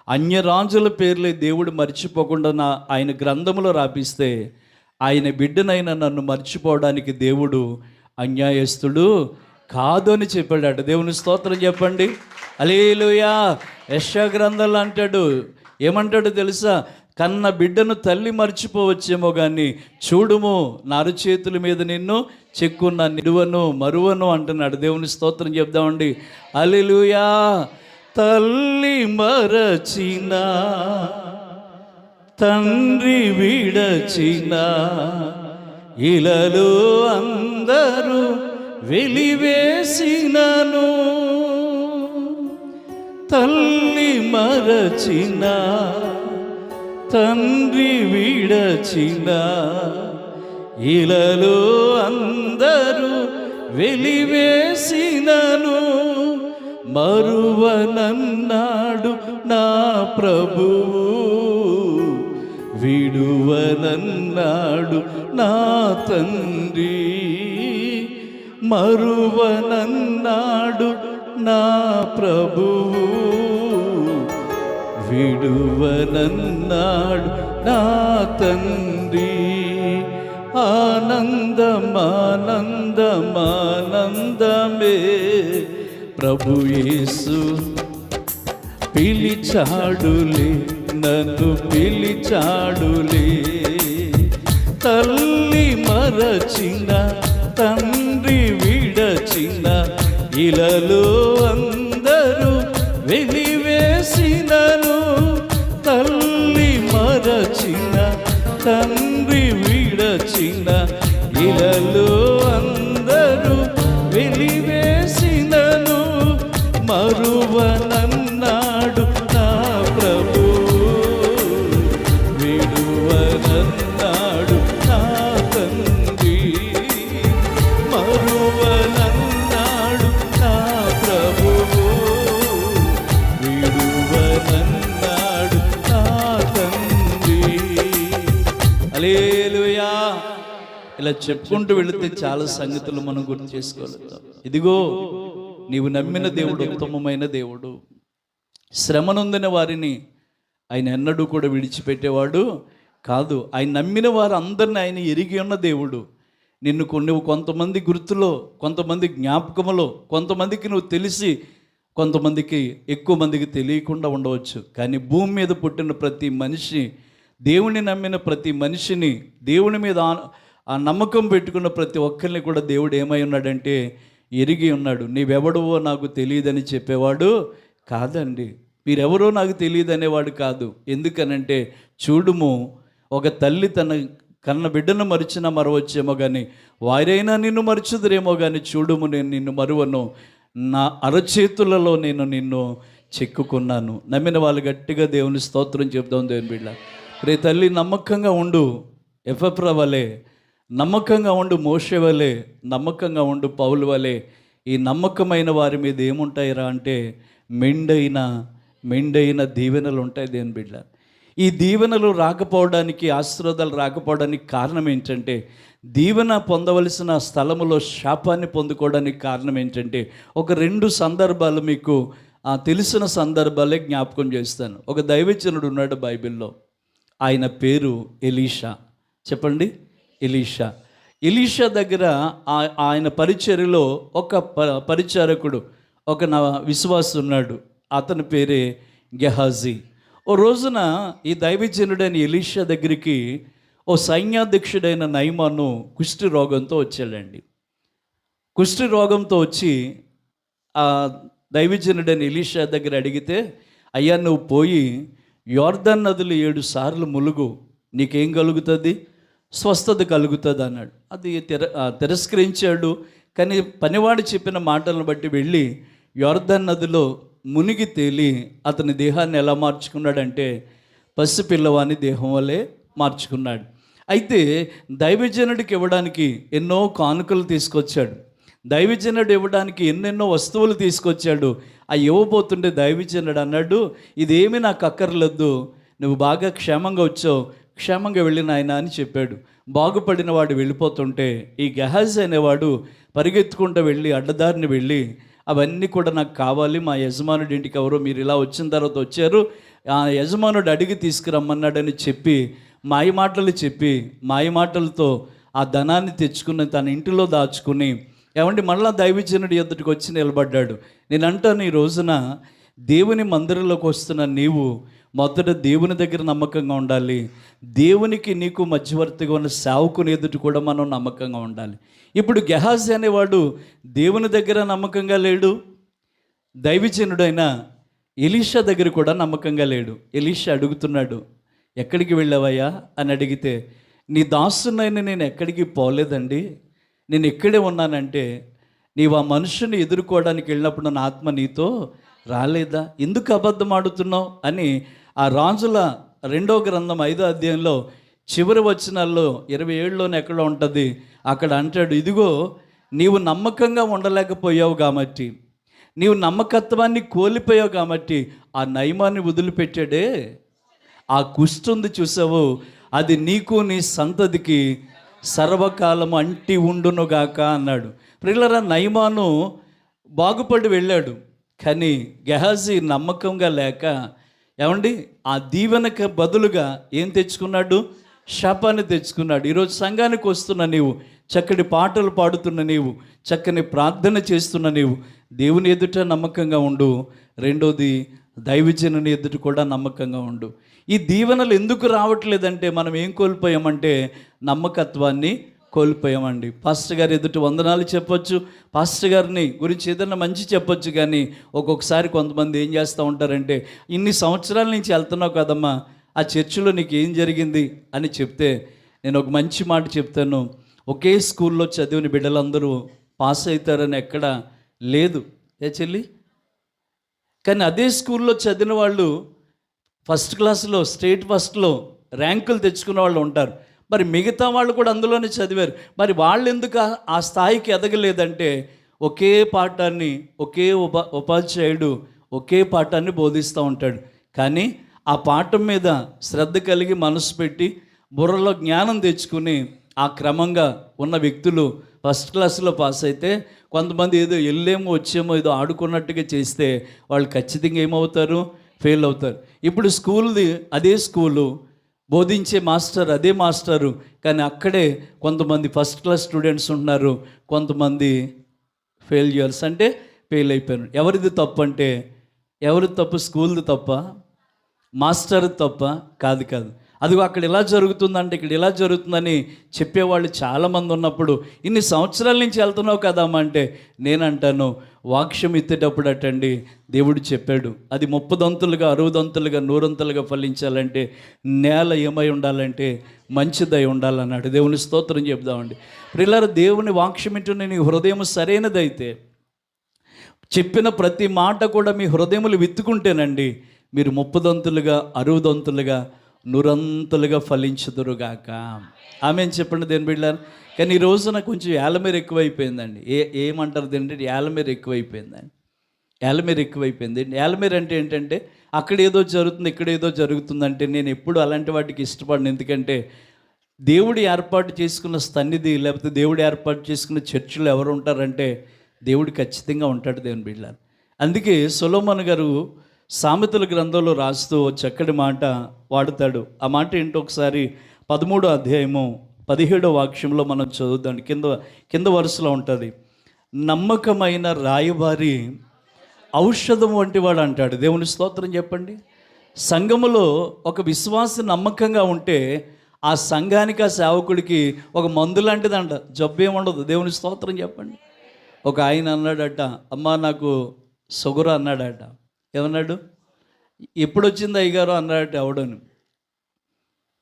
అన్యరాజుల పేర్లే దేవుడు మర్చిపోకుండా ఆయన గ్రంథంలో రాపిస్తే ఆయన బిడ్డనైనా నన్ను మర్చిపోవడానికి దేవుడు అన్యాయస్తుడు కాదు అని చెప్పాడట. దేవుని స్తోత్రం చెప్పండి. హల్లెలూయా. యెషయా గ్రంథంలో అంటాడు, ఏమంటాడు తెలుసా, కన్న బిడ్డను తల్లి మర్చిపోవచ్చేమో కానీ చూడుము నా అరచేతుల మీద నిన్ను చెక్కున్న నిడువను మరువను అంటున్నాడు. దేవుని స్తోత్రం చెప్దామండి. హల్లెలూయా. తల్లి మరచిన, తండ్రి విడచిన, ఇలలో అందరూ వెలివేసినను, తల్లి మరచిన, తండ్రి విడచిన, ఇలలో అందరూ వెలివేసినను, మరువనన్నాడు నా ప్రభువు, విడువనన్నాడు నా తండ్రి, మరువనన్నాడు నా ప్రభువు, విడువనన్నాడు నా తండ్రి. ఆనందమానందమానందమే ప్రభు యేసు పిలిచాడులే, నన్ను పిలిచాడులే, తల్లి మరచిన, తండ్రి విడచిన, ఇలలో అందరూ వెలివేసినను, తల్లి మరచిన, తండ్రి విడచిన, ఇలలో అందరూ వెలివేసినను, మరువనన్నాడు నా ప్రభు, విడువనన్నాడు ఇలా చెప్పుకుంటూ వెళితే చాలా సంగతులు మనం గుర్తు చేసుకోగలుగుతాం. ఇదిగో నీవు నమ్మిన దేవుడు ఉత్తమమైన దేవుడు. శ్రమనొందిన వారిని ఆయన ఎన్నడూ కూడా విడిచిపెట్టేవాడు కాదు. ఆయన నమ్మిన వారు అందరిని ఆయన ఎరిగి ఉన్న దేవుడు. నువ్వు కొంతమంది గుర్తులో, కొంతమంది జ్ఞాపకములో, కొంతమందికి నువ్వు తెలిసి, కొంతమందికి ఎక్కువ మందికి తెలియకుండా ఉండవచ్చు. కానీ భూమి మీద పుట్టిన ప్రతి మనిషి, దేవుని నమ్మిన ప్రతి మనిషిని, దేవుని మీద ఆ నమ్మకం పెట్టుకున్న ప్రతి ఒక్కరిని కూడా దేవుడు ఏమై ఉన్నాడంటే ఎరిగి ఉన్నాడు. నీవెవడవో నాకు తెలియదని చెప్పేవాడు కాదండి. మీరెవరో నాకు తెలియదు అనేవాడు కాదు. ఎందుకనంటే చూడుము, ఒక తల్లి తన కన్న బిడ్డను మరిచినా మరవచ్చేమో కానీ వారైనా నిన్ను మరచుదురేమో కానీ చూడుము, నేను నిన్ను మరువను, నా అరచేతులలో నేను నిన్ను చెక్కుకున్నాను. నమ్మిన వాళ్ళు గట్టిగా దేవుని స్తోత్రం చెప్దాం. దేవుని బిడ్డ, రే తల్లి నమ్మకంగా ఉండు, ఎఫ్రా వలే నమ్మకంగా ఉండు, మోషే వలే నమ్మకంగా ఉండు, పౌలు వలే. ఈ నమ్మకమైన వారి మీద ఏముంటాయిరా అంటే మెండైన దీవెనలు ఉంటాయి. దేవుని బిడ్డ, ఈ దీవెనలు రాకపోవడానికి, ఆశీర్వాదాలు రాకపోవడానికి కారణం ఏంటంటే, దీవెన పొందవలసిన స్థలములో శాపాన్ని పొందుకోవడానికి కారణం ఏంటంటే, ఒక 2 సందర్భాలు మీకు తెలిసిన సందర్భాలే జ్ఞాపకం చేస్తాను. ఒక దైవజనుడు ఉన్నాడు బైబిల్లో. ఆయన పేరు ఎలీషా. చెప్పండి, ఎలీషా దగ్గర ఆయన పరిచర్యలో ఒక పరిచారకుడు, ఒక విశ్వాసి ఉన్నాడు. అతని పేరే గెహాజీ. ఓ రోజున ఈ దైవజనుడైన ఎలీషా దగ్గరికి ఓ సైన్యాధ్యక్షుడైన నయమాను కుష్టి రోగంతో వచ్చాడండి. కుష్టి రోగంతో వచ్చి ఆ దైవజనుడైన ఎలీషా దగ్గర అడిగితే, అయ్యా నువ్వు పోయి యోర్దాన్ నదులు 7 సార్లు ములుగు, నీకేం కలుగుతుంది? స్వస్థత కలుగుతుంది అన్నాడు. అది తిరస్కరించాడు. కానీ పనివాడు చెప్పిన మాటలను బట్టి వెళ్ళి యోర్దాన్ నదిలో మునిగి తేలి అతని దేహాన్ని ఎలా మార్చుకున్నాడంటే పసిపిల్లవాని దేహం వల్లే మార్చుకున్నాడు. అయితే దైవజనుడికి ఇవ్వడానికి ఎన్నో కానుకలు తీసుకొచ్చాడు. దైవజనుడు ఇవ్వడానికి ఎన్నెన్నో వస్తువులు తీసుకొచ్చాడు. ఆ ఇవ్వబోతుంటే దైవజనుడు అన్నాడు, ఇదేమీ నాకు అక్కర్లేదు, నువ్వు బాగా క్షేమంగా వచ్చావు, క్షేమంగా వెళ్ళిన ఆయన అని చెప్పాడు. బాగుపడిన వాడు వెళ్ళిపోతుంటే ఈ గెహాజీ అనేవాడు పరిగెత్తుకుంటూ వెళ్ళి అడ్డదారిని వెళ్ళి, అవన్నీ కూడా నాకు కావాలి, మా యజమానుడి ఇంటికి ఎవరో మీరు ఇలా వచ్చిన తర్వాత వచ్చారు, ఆ యజమానుడు అడిగి తీసుకురమ్మన్నాడని చెప్పి మాయ మాటలతో ఆ ధనాన్ని తెచ్చుకుని తన ఇంటిలో దాచుకుని, ఏమంటే మళ్ళా దైవజనుడి ఎదుటికి వచ్చి నిలబడ్డాడు. నేను అంటాను, ఈ రోజున దేవుని మందిరంలోకి వస్తున్న నీవు మొదట దేవుని దగ్గర నమ్మకంగా ఉండాలి. దేవునికి నీకు మధ్యవర్తిగా ఉన్న సేవకుని ఎదుటి కూడా మనం నమ్మకంగా ఉండాలి. ఇప్పుడు గెహాజీ అనేవాడు దేవుని దగ్గర నమ్మకంగా లేడు, దైవజనుడైన ఎలీషా దగ్గర కూడా నమ్మకంగా లేడు. ఎలీషా అడుగుతున్నాడు, ఎక్కడికి వెళ్ళావయ్యా అని అడిగితే, నీ దాసునైనా నేను ఎక్కడికి పోలేదండి, నేను ఇక్కడే ఉన్నానంటే, నీవు ఆ మనుషుని ఎదుర్కోవడానికి వెళ్ళినప్పుడు నా ఆత్మ నీతో రాలేదా, ఎందుకు అబద్ధం ఆడుతున్నావు అని ఆ రాజుల 2వ గ్రంథం 5వ అధ్యాయంలో చివరి వచనాల్లో 27లోనే ఎక్కడో ఉంటుంది, అక్కడ అంటాడు, ఇదిగో నీవు నమ్మకంగా ఉండలేకపోయావు కాబట్టి, నీవు నమ్మకత్వాన్ని కోల్పోయావు కాబట్టి ఆ నయమాన్ని వదిలిపెట్టాడే, ఆ కుష్టుంది చూసావు, అది నీకు నీ సంతతికి సర్వకాలం అంటి ఉండునుగాక అన్నాడు. ప్రియులారా, నయమాను బాగుపడి వెళ్ళాడు. కానీ గెహాజీ నమ్మకంగా లేక, ఏమండి, ఆ దీవెనకు బదులుగా ఏం తెచ్చుకున్నాడు? శాపాన్ని తెచ్చుకున్నాడు. ఈరోజు సంఘానికి వస్తున్న నీవు, చక్కటి పాటలు పాడుతున్న నీవు, చక్కని ప్రార్థన చేస్తున్న నీవు, దేవుని ఎదుట నమ్మకంగా ఉండు. రెండోది, దైవజనుని ఎదుట కూడా నమ్మకంగా ఉండు. ఈ దీవెనలు ఎందుకు రావట్లేదంటే మనం ఏం కోల్పోయామంటే నమ్మకత్వాన్ని కోల్పోయామండి. పాస్టర్ గారు ఎదుటి వందనాలు చెప్పొచ్చు, పాస్టర్ గారిని గురించి ఏదైనా మంచి చెప్పొచ్చు, కానీ ఒక్కొక్కసారి కొంతమంది ఏం చేస్తూ ఉంటారంటే, ఇన్ని సంవత్సరాల నుంచి వెళ్తున్నావు కదమ్మా, ఆ చర్చిలో నీకు ఏం జరిగింది అని చెప్తే నేను ఒక మంచి మాట చెప్తాను. ఒకే స్కూల్లో చదివిన బిడ్డలందరూ పాస్ అవుతారని ఎక్కడా లేదు ఏ చెల్లి. కానీ అదే స్కూల్లో చదివిన వాళ్ళు ఫస్ట్ క్లాస్లో, స్టేట్ ఫస్ట్లో ర్యాంకులు తెచ్చుకున్న వాళ్ళు ఉంటారు. మరి మిగతా వాళ్ళు కూడా అందులోనే చదివారు. మరి వాళ్ళు ఎందుకు ఆ స్థాయికి ఎదగలేదంటే, ఒకే పాఠాన్ని ఒకే ఉపాధ్యాయుడు ఒకే పాఠాన్ని బోధిస్తూ ఉంటాడు. కానీ ఆ పాఠం మీద శ్రద్ధ కలిగి మనసు పెట్టి బుర్రలో జ్ఞానం తెచ్చుకుని ఆ క్రమంగా ఉన్న వ్యక్తులు ఫస్ట్ క్లాస్లో పాస్ అయితే, కొంతమంది ఏదో వెళ్ళేమో వచ్చేమో ఏదో ఆడుకున్నట్టుగా చేస్తే వాళ్ళు ఖచ్చితంగా ఏమవుతారు? ఫెయిల్ అవుతారు. ఇప్పుడు స్కూల్ది అదే స్కూలు, బోధించే మాస్టర్ అదే మాస్టరు, కానీ అక్కడే కొంతమంది ఫస్ట్ క్లాస్ స్టూడెంట్స్ ఉన్నారు, కొంతమంది ఫెయిల్యూర్స్ అంటే ఫెయిల్ అయిపోయారు. ఎవరిది తప్పు అంటే ఎవరిది తప్పు? స్కూల్ది తప్ప? మాస్టర్ తప్ప? కాదు కాదు. అదిగో అక్కడ ఇలా జరుగుతుందంటే ఇక్కడ ఇలా జరుగుతుందని చెప్పేవాళ్ళు చాలామంది ఉన్నప్పుడు ఇన్ని సంవత్సరాల నుంచి వెళ్తున్నావు కదమ్మా అంటే నేనంటాను, వాక్యం ఎత్తేటప్పుడు అటండి దేవుడు చెప్పాడు, అది 30 దంతులుగా 60 దంతులుగా 100 దంతులుగా ఫలించాలంటే నేల ఏమై ఉండాలంటే మంచిదై ఉండాలన్నాడు. దేవుని స్తోత్రం చెప్దామండి. ప్రియులారా, దేవుని వాక్యం వింటున్న నీ హృదయం సరైనదైతే, చెప్పిన ప్రతి మాట కూడా మీ హృదయములు విత్తుకుంటేనండి మీరు 30 దంతులుగా 60 దంతులుగా 100 ఫలించుదురుగాక. ఆమెను చెప్పండి దేని బిడ్డలారా. కానీ ఈ రోజున కొంచెం ఏలమీర ఎక్కువైపోయిందండి. ఏమంటారు ఏంటంటే ఏలమీర ఎక్కువైపోయిందండి. ఏలమీర ఎక్కువైపోయింది. ఏలమీర అంటే ఏంటంటే అక్కడ ఏదో జరుగుతుంది ఇక్కడ ఏదో జరుగుతుందంటే నేను ఎప్పుడు అలాంటి వాటికి ఇష్టపడను. ఎందుకంటే దేవుడు ఏర్పాటు చేసుకున్న సన్నిధి లేకపోతే దేవుడు ఏర్పాటు చేసుకున్న చర్చిలో ఎవరు ఉంటారంటే దేవుడు ఖచ్చితంగా ఉంటాడు దేవుని బిడ్డలారా. అందుకే సొలొమోను గారు సామెతల గ్రంథంలో రాస్తూ చక్కటి మాట వాడుతాడు. ఆ మాట ఏంటో ఒకసారి 13వ అధ్యాయము 17వ వాక్యంలో మనం చదువుదాం. కింద వరుసలో ఉంటుంది, నమ్మకమైన రాయబారి ఔషధం వంటి వాడు అంటాడు. దేవుని స్తోత్రం చెప్పండి. సంఘములో ఒక విశ్వాస నమ్మకంగా ఉంటే ఆ సంఘానికి ఆ సేవకుడికి ఒక మందు లాంటిదంట, జబ్బు ఏముండదు. దేవుని స్తోత్రం చెప్పండి. ఒక ఆయన అన్నాడట, అమ్మా నాకు షుగర్ అన్నాడట. ఏమన్నాడు? ఎప్పుడు వచ్చింది అయ్యగారు అన్నాడట ఎవడని.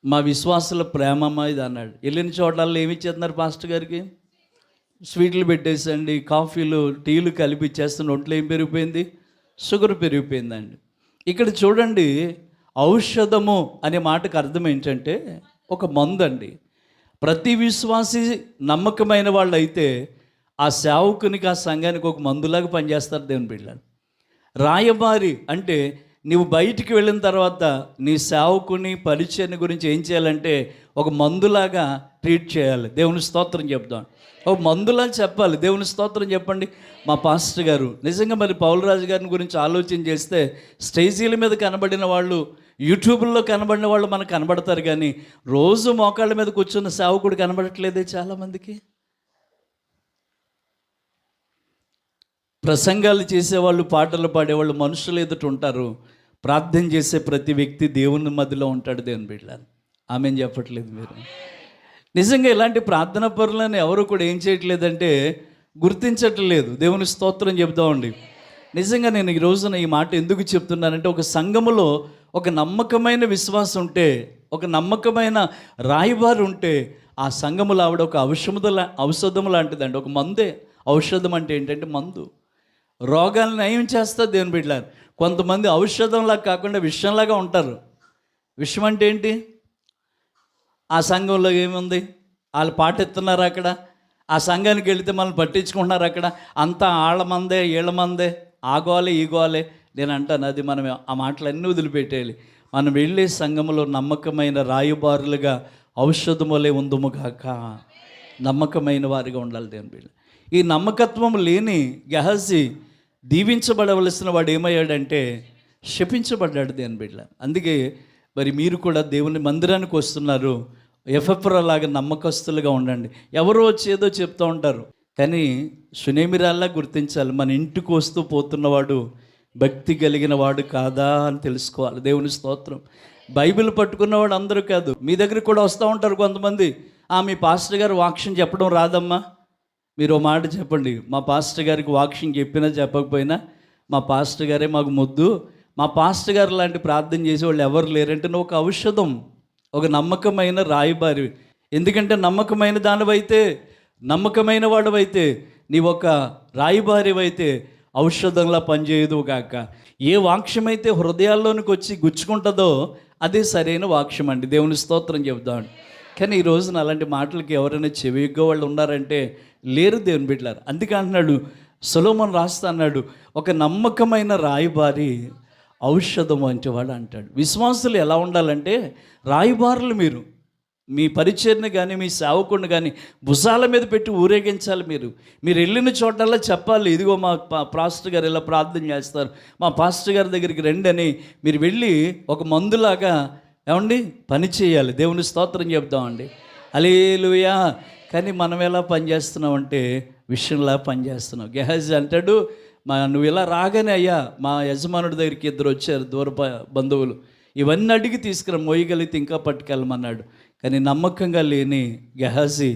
మా విశ్వాసుల ప్రేమమ్మ ఇది అన్నాడు. వెళ్ళిన చోట్లలో ఏమి ఇచ్చేస్తున్నారు పాస్టర్ గారికి? స్వీట్లు పెట్టేసండి, కాఫీలు టీలు కలిపి ఇచ్చేస్తున్న ఒంట్లో ఏం పెరిగిపోయింది? షుగర్ పెరిగిపోయిందండి. ఇక్కడ చూడండి, ఔషధము అనే మాటకు అర్థం ఏంటంటే ఒక మందు అండి. ప్రతి విశ్వాసి నమ్మకమైన వాళ్ళు అయితే ఆ సేవకునికి ఆ సంఘానికి ఒక మందులాగా పనిచేస్తారు దేవుని బిడ్డలు. రాయబారి అంటే నువ్వు బయటికి వెళ్ళిన తర్వాత నీ సేవకుని పరిచయాన్ని గురించి ఏం చేయాలంటే ఒక మందులాగా ట్రీట్ చేయాలి. దేవుని స్తోత్రం చెప్తాం. ఒక మందులా చెప్పాలి. దేవుని స్తోత్రం చెప్పండి. మా పాస్టర్ గారు నిజంగా మరి పౌలరాజు గారిని గురించి ఆలోచన చేస్తే స్టేజీల మీద కనబడిన వాళ్ళు, యూట్యూబ్లో కనబడిన వాళ్ళు మనకు కనబడతారు, కానీ రోజు మోకాళ్ళ మీద కూర్చున్న సేవకుడు కనబడట్లేదే చాలామందికి. ప్రసంగాలు చేసేవాళ్ళు, పాటలు పాడేవాళ్ళు మనుషులు ఎదుట ఉంటారు. ప్రార్థన చేసే ప్రతి వ్యక్తి దేవుని మధ్యలో ఉంటాడు దేవుని బిడ్డలారా. ఆమెను చెప్పట్లేదు మీరు. నిజంగా ఇలాంటి ప్రార్థన పరులను ఎవరు కూడా ఏం చేయట్లేదంటే గుర్తించట్లేదు. దేవుని స్తోత్రం చెప్తామండి. నిజంగా నేను ఈ రోజున ఈ మాట ఎందుకు చెప్తున్నానంటే, ఒక సంఘములో ఒక నమ్మకమైన విశ్వాసం ఉంటే, ఒక నమ్మకమైన రాయబారు ఉంటే ఆ సంఘములో ఆవిడ ఒక ఔషధం లాంటిదండి. ఒక మందే. ఔషధం అంటే ఏంటంటే మందు. రోగాలను నయం చేస్తుంది దేవుని బిడ్డలారా. కొంతమంది ఔషధంలా కాకుండా విషంలాగా ఉంటారు. విషం అంటే ఏంటి? ఆ సంఘంలో ఏముంది? వాళ్ళు పాటెత్తున్నారు అక్కడ, ఆ సంఘానికి వెళితే మనల్ని పట్టించుకుంటున్నారు అక్కడ, అంతా ఆళ్ళ మందే ఈళ్ళ మందే, ఆగోలే ఈగోలే. నేను అంటాను అది మనం ఆ మాటలన్నీ వదిలిపెట్టేయాలి. మనం వెళ్ళే సంఘంలో నమ్మకమైన రాయబారులుగా ఔషధములే ఉందుముగాక, నమ్మకమైన వారిగా ఉండాలి దేవుని బిడ్డ. ఈ నమ్మకత్వం లేని గెహజీ దీవించబడవలసిన వాడు ఏమయ్యాడంటే శపించబడ్డాడు దేవుని బిడ్డ. అందుకే మరి మీరు కూడా దేవుని మందిరానికి వస్తున్నారు, ఎఫెఫ్రాలాగా నమ్మకస్తులుగా ఉండండి. ఎవరో వచ్చి ఏదో చెప్తూ ఉంటారు, కానీ సునేమిరాల్లా గుర్తించాలి, మన ఇంటికి వస్తూ పోతున్నవాడు భక్తి కలిగిన వాడు కాదా అని తెలుసుకోవాలి. దేవుని స్తోత్రం. బైబిల్ పట్టుకున్నవాడు అందరూ కాదు. మీ దగ్గర కూడా వస్తూ ఉంటారు కొంతమంది, మీ పాస్టర్ గారు వాక్యం చెప్పడం రాదమ్మా. మీరు ఓ మాట చెప్పండి, మా పాస్టర్ గారికి వాక్యం చెప్పినా చెప్పకపోయినా మా పాస్టర్ గారే మాకు ముద్దు, మా పాస్టర్ గారు లాంటి ప్రార్థన చేసేవాళ్ళు ఎవరు లేరంటే నువ్వు ఒక ఔషధం, ఒక నమ్మకమైన రాయబారి. ఎందుకంటే నమ్మకమైన దానివైతే, నమ్మకమైన వాడివైతే, నీ ఒక రాయబారివైతే ఔషధంలా పనిచేయదు కాక. ఏ వాక్యమైతే హృదయాల్లోనికి వచ్చి గుచ్చుకుంటుందో అదే సరైన వాక్యం అండి. దేవుని స్తోత్రం చెప్తామండి. కానీ ఈ రోజున అలాంటి మాటలకి ఎవరైనా చెవిగ్గో వాళ్ళు ఉన్నారంటే లేరు దేవుని బిడ్డలారు. అందుకే అంటున్నాడు సొలొమోను రాస్తా అన్నాడు, ఒక నమ్మకమైన రాయబారి ఔషధం వంటి వాడు అంటాడు. విశ్వాసులు ఎలా ఉండాలంటే రాయబారులు. మీ పరిచర్ని కానీ మీ సేవకుడిని కానీ భుజాల మీద పెట్టి ఊరేగించాలి. మీరు వెళ్ళిన చోటల్లా చెప్పాలి, ఇదిగో మా పాస్టర్ గారు ఇలా ప్రార్థన చేస్తారు, మా పాస్టర్ గారి దగ్గరికి రండి అని మీరు వెళ్ళి ఒక మందులాగా ఏమండి పని చేయాలి. దేవుని స్తోత్రం చెప్తామండి. హల్లెలూయా. కానీ మనం ఎలా పనిచేస్తున్నామంటే విషయంలా పనిచేస్తున్నాం. గెహాజీ అంటాడు, నువ్వు ఇలా రాగానే అయ్యా మా యజమానుడి దగ్గరికి ఇద్దరు వచ్చారు దూర బంధువులు, ఇవన్నీ అడిగి తీసుకురా, మోయగలిగితే ఇంకా పట్టుకెళ్ళమన్నాడు. కానీ నమ్మకంగా లేని గెహాజీ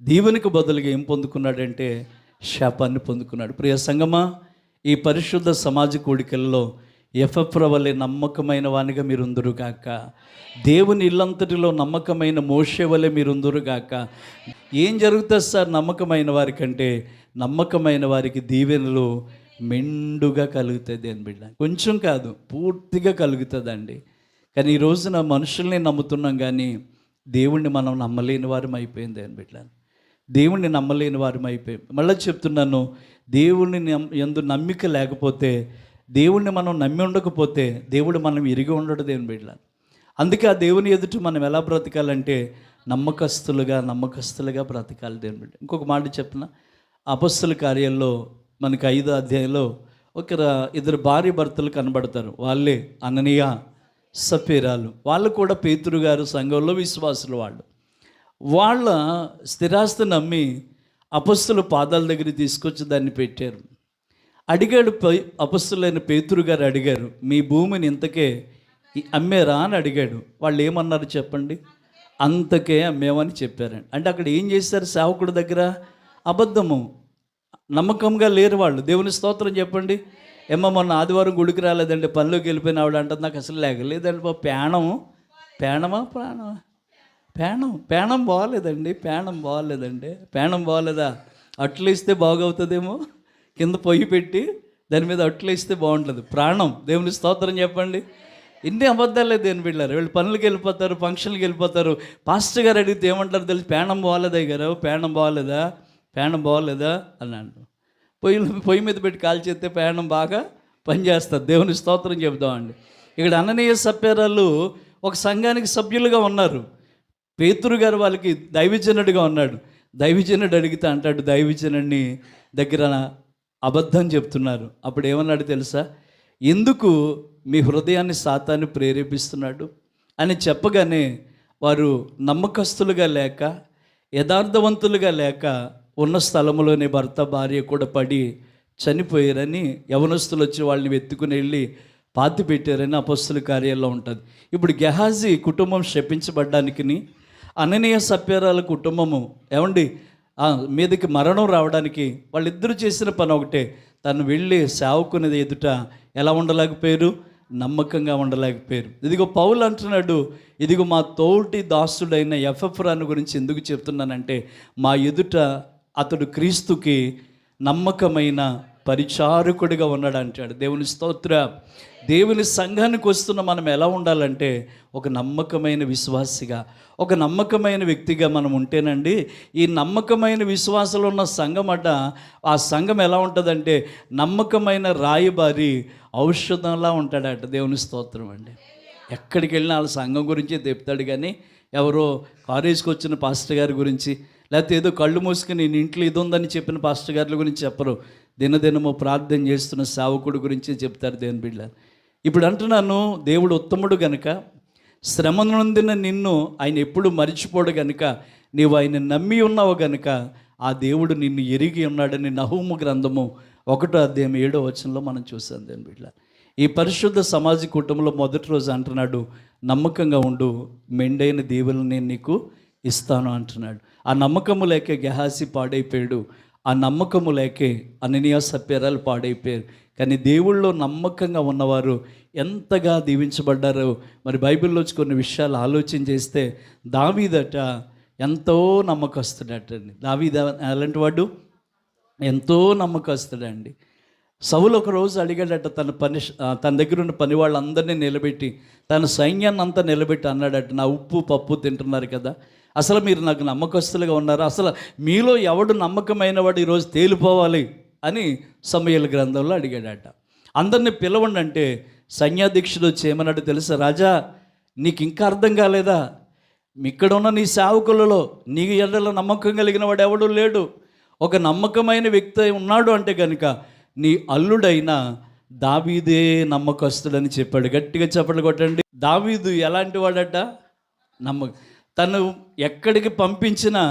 దీవెనకు బదులుగా ఏం పొందుకున్నాడంటే శాపాన్ని పొందుకున్నాడు. ప్రియ సంగమా, ఈ పరిశుద్ధ సమాజ కూడికల్లో ఎఫెఫ్రా వలె నమ్మకమైన వానిగా మీరుందురుగాక. దేవుని ఇల్లంతటిలో నమ్మకమైన మోషే వలె మీరుందురుగాక. ఏం జరుగుతుంది సార్ నమ్మకమైన వారికంటే? నమ్మకమైన వారికి దీవెనలు మెండుగా కలుగుతుంది అని బిడ్డ. కొంచెం కాదు, పూర్తిగా కలుగుతుందండి. కానీ ఈ రోజున మనుషుల్ని నమ్ముతున్నాం కానీ దేవుణ్ణి మనం నమ్మలేని వారం అయిపోయింది అని బిడ్డ. దేవుణ్ణి నమ్మలేని వారం అయిపోయి, మళ్ళీ చెప్తున్నాను, దేవుణ్ణి యందు నమ్మిక లేకపోతే, దేవుణ్ణి మనం నమ్మి ఉండకపోతే దేవుడు మనం ఎరిగి ఉండడు దేవుని బిడ్డ. అందుకే ఆ దేవుని ఎదుట మనం ఎలా బ్రతకాలంటే నమ్మకస్తులుగా బ్రతకాలి దేవుని బిడ్డ. ఇంకొక మాట చెప్పిన, అపొస్తలుల కార్యాల్లో మనకి 5వ అధ్యాయంలో ఇద్దరు భార్య భర్తలు కనబడతారు. వాళ్ళే అననీయ సఫీరాలు. వాళ్ళు కూడా పేతురు గారు సంఘంలో విశ్వాసులు. వాళ్ళ స్థిరాస్తి నమ్మి అపొస్తలుల పాదాల దగ్గర తీసుకొచ్చి దాన్ని పెట్టారు. అడిగాడు అపొస్తలులైన పేతురు గారు అడిగారు, మీ భూమిని ఇంతకే అమ్మేరా అని అడిగాడు. వాళ్ళు ఏమన్నారు చెప్పండి? అంతకే అమ్మేమని చెప్పారండి. అంటే అక్కడ ఏం చేశారు? సేవకుడి దగ్గర అబద్ధము, నమ్మకంగా లేరు వాళ్ళు. దేవుని స్తోత్రం చెప్పండి. మొన్న ఆదివారం గుడికి రాలేదండి, పనిలోకి వెళ్ళిపోయిన ఆవిడ అంటుంది, నాకు అసలు లేగలేదండి బాబు. పేణం బాగలేదండి, పేణం బాగలేదా? అట్లు ఇస్తే బాగవుతుందేమో, కింద పొయ్యి పెట్టి దాని మీద అట్లు ఇస్తే బాగుంటుంది. ప్రాణం. దేవుని స్తోత్రం చెప్పండి. ఇన్ని అబద్ధాలే దేని బిడ్డారు. వీళ్ళు పనులకి వెళ్ళిపోతారు, ఫంక్షన్కి వెళ్ళిపోతారు. పాస్టర్ గారు అడిగితే ఏమంటారు తెలుసు? పేణం బాగలేదా గారు, పేణం బాగలేదా అన్నాడు. పొయ్యి మీద పెట్టి కాల్చేస్తే పేణం బాగా పనిచేస్తుంది. దేవుని స్తోత్రం చెబుతామండి. ఇక్కడ అననీయ సఫీరాలు ఒక సంఘానికి సభ్యులుగా ఉన్నారు. పేతురు గారు వాళ్ళకి దైవజనుడిగా ఉన్నాడు. దైవజనుడు అడిగితే అంటాడు, దైవజనుడిని దగ్గర అబద్ధం చెప్తున్నారు. అప్పుడు ఏమన్నాడు తెలుసా? ఎందుకు మీ హృదయాన్ని సాతాను ప్రేరేపిస్తున్నాడు అని చెప్పగానే వారు నమ్మకస్తులుగా లేక, యథార్థవంతులుగా లేక ఉన్న స్థలంలోనే భర్త భార్య కూడా పడి చనిపోయారని యవనస్తులు వచ్చి వాళ్ళని వెతుకుని వెళ్ళి పాతి పెట్టారని అపొస్తలుల కార్యాల్లో ఉంటుంది. ఇప్పుడు గెహాజీ కుటుంబం శపించబడ్డానికి, అననీయ సఫీరాల కుటుంబము ఏమండి మీదకి మరణం రావడానికి వాళ్ళిద్దరూ చేసిన పని ఒకటే, తను వెళ్ళి సేవకునేది ఎదుట ఎలా ఉండలేకపోయారు? నమ్మకంగా ఉండలేకపోయారు. ఇదిగో పౌలు అంటున్నాడు, ఇదిగో మా తోటి దాసుడైన ఎఫెఫ్రాను గురించి ఎందుకు చెప్తున్నానంటే, మా ఎదుట అతడు క్రీస్తుకి నమ్మకమైన పరిచారకుడిగా ఉన్నాడు అంటాడు. దేవుని స్తోత్ర. దేవుని సంఘానికి వస్తున్న మనం ఎలా ఉండాలంటే ఒక నమ్మకమైన విశ్వాసిగా, ఒక నమ్మకమైన వ్యక్తిగా మనం ఉంటేనండి, ఈ నమ్మకమైన విశ్వాసంలో ఉన్న సంఘం ఆ సంఘం ఎలా ఉంటుందంటే నమ్మకమైన రాయబారి ఔషధంలా ఉంటాడట. దేవుని స్తోత్రం అండి. ఎక్కడికి వెళ్ళినా వాళ్ళ సంఘం గురించి చెప్తాడు కానీ ఎవరో కాలేజ్కి వచ్చిన పాస్టర్ గారి గురించి, లేకపోతే ఏదో కళ్ళు మూసుకుని నేను ఇంట్లో ఇది ఉందని చెప్పిన పాస్టర్ గారి గురించి చెప్పరు. దినదినము ప్రార్థన చేస్తున్న సేవకుడి గురించి చెప్తారు దేవుని బిడ్డ. ఇప్పుడు అంటున్నాను, దేవుడు ఉత్తముడు గనుక, శ్రమ నొందిన నిన్ను ఆయన ఎప్పుడు మరిచిపోడు గనుక, నీవు ఆయన నమ్మి ఉన్నావు గనుక ఆ దేవుడు నిన్ను ఎరిగి ఉన్నాడని నహూము గ్రంథము 1వ అధ్యాయం 7వ వచనంలో మనం చూసాం దేవుని బిడ్డ. ఈ పరిశుద్ధ సమాజ కూటంలో మొదటి రోజు అంటున్నాడు, నమ్మకంగా ఉండు, మెండైన దీవెనలు నేను నీకు ఇస్తాను అంటున్నాడు. ఆ నమ్మకము లేకే గెహాజీ పాడైపోయాడు. ఆ నమ్మకము లేకే అననీయ సఫీరాలు పాడైపోయారు. కానీ దేవుళ్ళో నమ్మకంగా ఉన్నవారు ఎంతగా దీవించబడ్డారో మరి బైబిల్లోంచి కొన్ని విషయాలు ఆలోచన చేస్తే, దావీదట ఎంతో నమ్మకస్తుడటండి. దావీదు అలాంటి వాడు ఎంతో నమ్మకస్తుడండి. సౌలు ఒక రోజు అడిగాడట, తన దగ్గర ఉన్న పని వాళ్ళందరినీ నిలబెట్టి, తన సైన్యాన్ని అంతా నిలబెట్టి అన్నాడట, నా ఉప్పు పప్పు తింటున్నారు కదా, అసలు మీరు నాకు నమ్మకస్తులుగా ఉన్నారు, అసలు మీలో ఎవడు నమ్మకమైన వాడు ఈరోజు తేలిపోవాలి అని సమూయేలు గ్రంథంలో అడిగాడట. అందరినీ పిలవండి అంటే సైన్యాధ్యక్షుడు వచ్చి ఏమన్నాడు తెలుసా? రాజా, నీకు ఇంకా అర్థం కాలేదా? ఇక్కడ ఉన్న నీ సేవకులలో నీ ఎడల నమ్మకం కలిగిన వాడు ఎవడు లేడు. ఒక నమ్మకమైన వ్యక్తి ఉన్నాడు అంటే కనుక నీ అల్లుడైన దావీదే నమ్మకస్తుడని చెప్పాడు. గట్టిగా చప్పట్లు కొట్టండి. దావీదు ఎలాంటి వాడట? తను ఎక్కడికి పంపించినా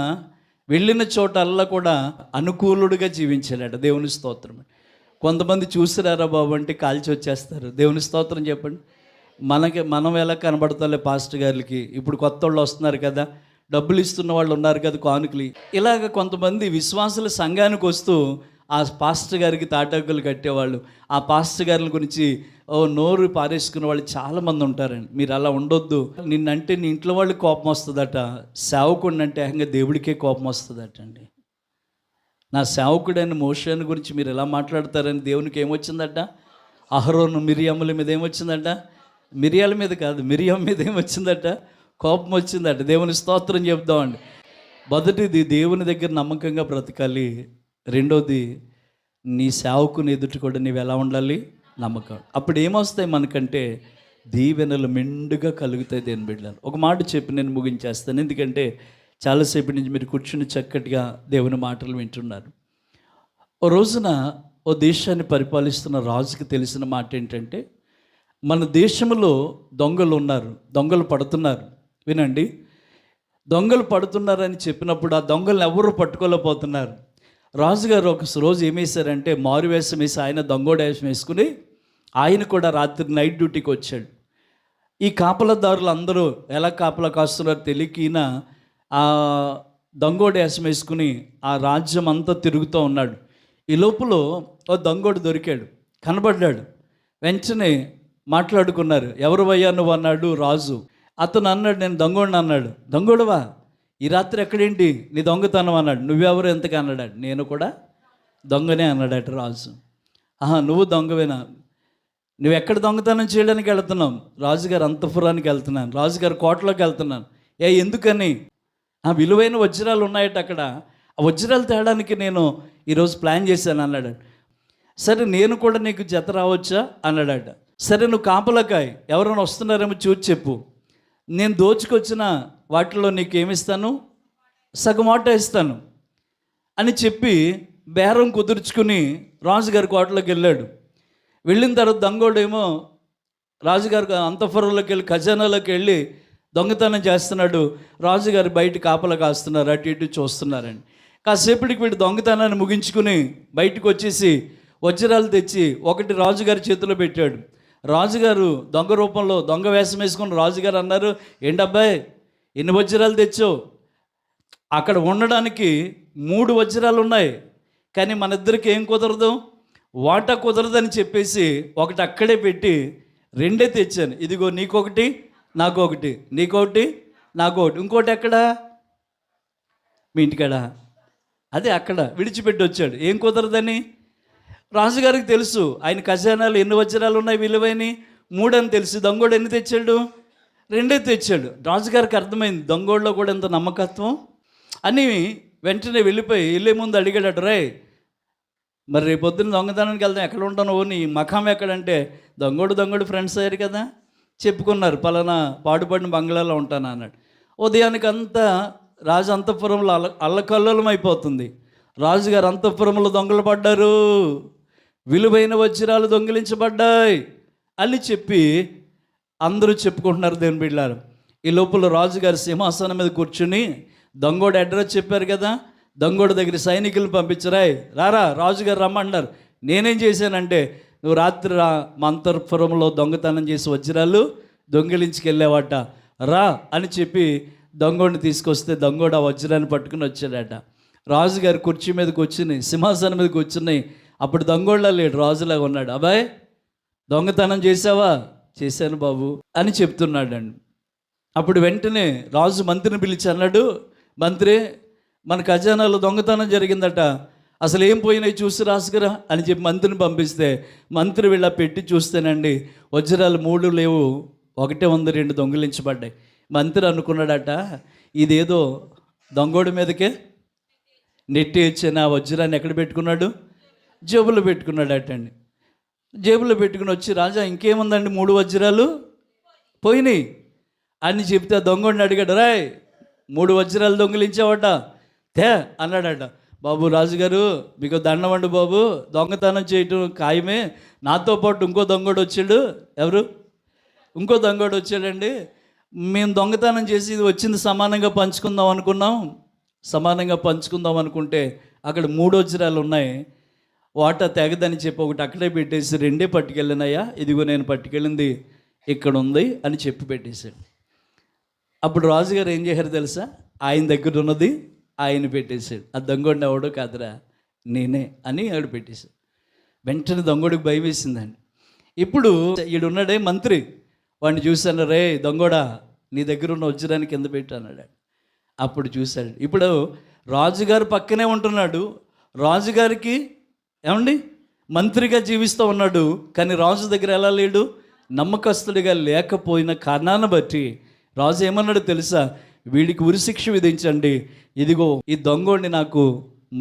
వెళ్ళిన చోటల్లా కూడా అనుకూలుడిగా జీవించాడట. దేవుని స్తోత్రం. కొంతమంది చూసిరారా బాబు అంటే కాల్చి వచ్చేస్తారు. దేవుని స్తోత్రం చెప్పండి. మనం ఎలా కనబడతాలే పాస్టర్ గారికి. ఇప్పుడు కొత్త వాళ్ళు వస్తున్నారు కదా, డబ్బులు ఇస్తున్న వాళ్ళు ఉన్నారు కదా, కానుకలు. ఇలాగ కొంతమంది విశ్వాసుల సంఘానికి వస్తూ ఆ పాస్టర్ గారికి తాటాకులు కట్టేవాళ్ళు, ఆ పాస్టర్ గారి గురించి నోరు పారేసుకునే వాళ్ళు చాలామంది ఉంటారండి. మీరు అలా ఉండొద్దు. నిన్నంటే నీ ఇంట్లో వాళ్ళకి కోపం వస్తుందట, సేవకుడిని అంటే ఏకంగా దేవుడికే కోపం వస్తుందట అండి. నా సేవకుడైన మోషేని గురించి మీరు ఎలా మాట్లాడతారని దేవునికి ఏమొచ్చిందట? అహరోను మిరియాముల మీద ఏమొచ్చిందట? మిరియాల మీద కాదు, మిరియం మీద ఏమొచ్చిందట? కోపం వచ్చిందట. దేవుని స్తోత్రం చెప్దామండి. మొదటిది దేవుని దగ్గర నమ్మకంగా బ్రతకాలి. రెండోది నీ సేవకుని ఎదుటి కూడా నీవు ఎలా ఉండాలి? నమ్మకం. అప్పుడు ఏమొస్తాయి మనకంటే దీవెనలు మెండుగా కలుగుతాయి. దేని బిడ్డలు ఒక మాట చెప్పి నేను ముగించేస్తాను. ఎందుకంటే చాలాసేపటి నుంచి మీరు కూర్చుని చక్కటిగా దేవుని మాటలు వింటున్నారు. ఓ రోజున ఓ దేశాన్ని పరిపాలిస్తున్న రాజుకి తెలిసిన మాట ఏంటంటే, మన దేశంలో దొంగలు ఉన్నారు, దొంగలు పడుతున్నారు. వినండి, దొంగలు పడుతున్నారని చెప్పినప్పుడు ఆ దొంగలను ఎవరు పట్టుకోలేకపోతున్నారు. రాజుగారు ఒక రోజు ఏం వేశారంటే, మారు వేషం వేసి ఆయన దొంగోడ వేషం వేసుకుని ఆయన కూడా రాత్రి నైట్ డ్యూటీకి వచ్చాడు. ఈ కాపలదారులు అందరూ ఎలా కాపలా కాస్తున్నారో తెలియక ఆ దొంగోడ వేషం వేసుకుని ఆ రాజ్యం అంతా తిరుగుతూ ఉన్నాడు. ఈ లోపల ఓ దొంగోడు దొరికాడు, కనబడ్డాడు. వెంటనే మాట్లాడుకున్నారు. ఎవరు అయ్యా నువ్వు అన్నాడు రాజు. అతను అన్నాడు, నేను దొంగోడిని అన్నాడు. దొంగోడువా? ఈ రాత్రి ఎక్కడేంటి నీ దొంగతనం అన్నాడు. నువ్వెవరు ఎంతగా అన్నాడు. నేను కూడా దొంగనే అన్నాడట రాజు. నువ్వు దొంగవేనా? నువ్వు ఎక్కడ దొంగతనం చేయడానికి వెళ్తున్నావు? రాజుగారు అంతఃపురానికి వెళ్తున్నాను, రాజుగారు కోటలోకి వెళ్తున్నాను. ఎందుకని? విలువైన వజ్రాలు ఉన్నాయట అక్కడ, ఆ వజ్రాలు తేడానికి నేను ఈరోజు ప్లాన్ చేశాను అన్నాడు. సరే నేను కూడా నీకు జత రావచ్చా అన్నాడట. సరే నువ్వు కాపలకాయ, ఎవరైనా వస్తున్నారేమో చూసి చెప్పు, నేను దోచుకొచ్చిన వాటిలో నీకు ఏమిస్తాను? సగం ఆట ఇస్తాను అని చెప్పి బేరం కుదుర్చుకుని రాజుగారి కోటలోకి వెళ్ళాడు. వెళ్ళిన తర్వాత దొంగోడేమో రాజుగారి అంతఃపురంలోకి వెళ్ళి ఖజానాలోకి వెళ్ళి దొంగతనం చేస్తున్నాడు. రాజుగారు బయట కాపలా కాస్తున్నారు, అటు ఇటు చూస్తున్నారండి. కాసేపటికి వీడు దొంగతనాన్ని ముగించుకుని బయటకు వచ్చేసి వజ్రాలు తెచ్చి ఒకటి రాజుగారి చేతిలో పెట్టాడు. రాజుగారు దొంగ రూపంలో దొంగ వేషం వేసుకుని రాజుగారు అన్నారు, ఏంటబ్బాయి ఎన్ని వజ్రాలు తెచ్చావు? అక్కడ ఉండడానికి 3 వజ్రాలు ఉన్నాయి, కానీ మన ఇద్దరికి ఏం కుదరదు, వాటా కుదరదని చెప్పేసి ఒకటి అక్కడే పెట్టి 2 తెచ్చాను. ఇదిగో నీకొకటి నాకొకటి, నీకొకటి నాకొకటి. ఇంకోటి ఎక్కడ? మీ ఇంటికాడ. అదే అక్కడ విడిచిపెట్టి వచ్చాడు. ఏం కుదరదని రాజుగారికి తెలుసు. ఆయన ఖజానాలు ఎన్ని వజ్రాలు ఉన్నాయి విలువైనవి? 3 అని తెలుసు. దొంగోడు ఎన్ని తెచ్చాడు? 2 తెచ్చాడు. రాజుగారికి అర్థమైంది దొంగోడులో కూడా ఎంత నమ్మకత్వం అని. వెంటనే వెళ్ళే ముందు అడిగాడు, రే మరి రేపు పొద్దున్న దొంగతనానికి వెళ్తాం, ఎక్కడ ఉంటాను, నీ మఖాం ఎక్కడంటే దొంగోడు ఫ్రెండ్స్ అయ్యారు కదా, చెప్పుకున్నారు, పలానా పాడుపడిన బంగ్లాలో ఉంటాను అన్నాడు. ఉదయానికి అంతా రాజు అంతఃపురంలో అల్లకల్లోలం అయిపోతుంది. రాజుగారు అంతఃపురంలో దొంగలు పడ్డారు, విలువైన వజ్రాలు దొంగిలించబడ్డాయి అని చెప్పి అందరూ చెప్పుకుంటున్నారు. దేవుని బిడ్డలారా, ఈ లోపల రాజుగారి సింహాసనం మీద కూర్చుని దొంగోడు అడ్రస్ చెప్పారు కదా, దొంగోడు దగ్గర సైనికులను పంపించరాయ్, రారా రాజుగారు రమ్మన్నారు. నేనేం చేశానంటే, నువ్వు రాత్రి మా అంతఃపురంలో దొంగతనం చేసి వజ్రాలు దొంగిలించుకెళ్ళావట, రా అని చెప్పి దొంగోడిని తీసుకొస్తే దొంగోడు ఆ వజ్రాన్ని పట్టుకుని వచ్చాడట. రాజుగారి కుర్చీ మీద కూర్చుని సింహాసనం మీద కూర్చుని అప్పుడు దొంగోళ్ళ లేడు, రాజులాగా ఉన్నాడు. అబ్బాయి దొంగతనం చేసావా? చేశాను బాబు అని చెప్తున్నాడండి. అప్పుడు వెంటనే రాజు మంత్రిని పిలిచి అన్నాడు, మంత్రి మన ఖజానాలో దొంగతనం జరిగిందట, అసలు ఏం పోయినాయి చూసి రాసుకురా అని చెప్పి మంత్రిని పంపిస్తే మంత్రి వీళ్ళ పెట్టి చూస్తేనండి వజ్రాలు 3 లేవు, ఒకటే ఉంది, 2 దొంగిలించబడ్డాయి. మంత్రి అనుకున్నాడట, ఇదేదో దొంగోడి మీదకే నెట్టి ఇచ్చిన ఆ వజ్రాన్ని ఎక్కడ పెట్టుకున్నాడు? జేబులో పెట్టుకున్నాడటండి. జేబులో పెట్టుకుని వచ్చి, రాజా ఇంకేముందండి, 3 వజ్రాలు పోయినాయి అని చెప్తే దొంగని అడిగాడు, రాయ్ 3 వజ్రాలు దొంగిలించావట తే అన్నాడట. బాబు రాజుగారు మీకు దండమండి బాబు, దొంగతనం చేయటం ఖాయమే, నాతో పాటు ఇంకో దొంగడు వచ్చాడు. ఎవరు? ఇంకో దొంగడు వచ్చాడండి. మేము దొంగతనం చేసి ఇది వచ్చింది సమానంగా పంచుకుందాం అనుకున్నాం. సమానంగా పంచుకుందాం అనుకుంటే అక్కడ 3 వజ్రాలు ఉన్నాయి, వాటా తెగదని చెప్పి ఒకటి అక్కడే పెట్టేసి 2 పట్టుకెళ్ళినాయా, ఇదిగో నేను పట్టుకెళ్ళింది ఇక్కడ ఉంది అని చెప్పి పెట్టేశాడు. అప్పుడు రాజుగారు ఏం చేశారు తెలుసా? ఆయన దగ్గర ఉన్నది ఆయన పెట్టేశాడు. ఆ దొంగోడిని ఎవడో కాదురా నేనే అని ఆవిడ పెట్టేశాడు. వెంటనే దొంగోడికి భయం వేసిందండి. ఇప్పుడు ఈడున్నాడే మంత్రి, వాడిని చూశాను, రే దొంగోడా నీ దగ్గర ఉన్న వజ్రాన్ని కింద పెట్టు అన్నాడు. అప్పుడు చూశాడు. ఇప్పుడు రాజుగారు పక్కనే ఉంటున్నాడు, రాజుగారికి ఏమండి మంత్రిగా జీవిస్తూ ఉన్నాడు, కానీ రాజు దగ్గర ఎలా లేడు? నమ్మకస్తుడిగా లేకపోయిన కారణాన్ని బట్టి రాజు ఏమన్నాడు తెలుసా? వీడికి ఉరిశిక్ష విధించండి, ఇదిగో ఈ దొంగోడిని నాకు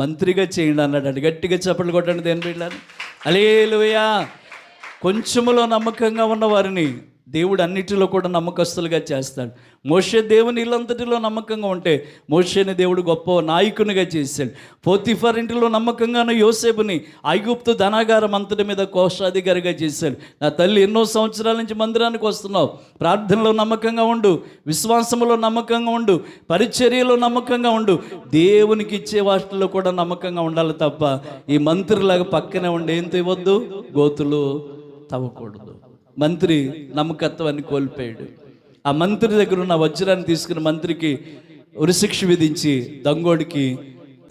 మంత్రిగా చేయండి అన్నాడు. గట్టిగా చప్పట్లు కొట్టండి దేని బిడ్డలారా. హల్లెలూయా. కొంచెములో నమ్మకంగా ఉన్న వారిని దేవుడు అన్నిటిలో కూడా నమ్మకస్తులుగా చేస్తాడు. మోషే దేవుని ఇల్లంతటిలో నమ్మకంగా ఉంటే మోషేని దేవుడు గొప్ప నాయకునిగా చేశాడు. పోతిఫర్ ఇంటిలో నమ్మకంగానే యోసేపుని ఐగుప్తు ధనాగారం అంతటి మీద కోశాధికారిగా చేశాడు. నా తల్లి ఎన్నో సంవత్సరాల నుంచి మందిరానికి వస్తున్నావు, ప్రార్థనలో నమ్మకంగా ఉండు, విశ్వాసములో నమ్మకంగా ఉండు, పరిచర్యలో నమ్మకంగా ఉండు, దేవునికి ఇచ్చే వాటిల్లో కూడా నమ్మకంగా ఉండాలి తప్ప ఈ మంత్రిలాగా పక్కనే ఉండి ఏం తెవద్దు, గోతులు తవ్వకూడదు. మంత్రి నమ్మకత్వాన్ని కోల్పోయాడు. ఆ మంత్రి దగ్గర ఉన్న వజ్రాన్ని తీసుకుని మంత్రికి ఉరిశిక్ష విధించి దొంగోడికి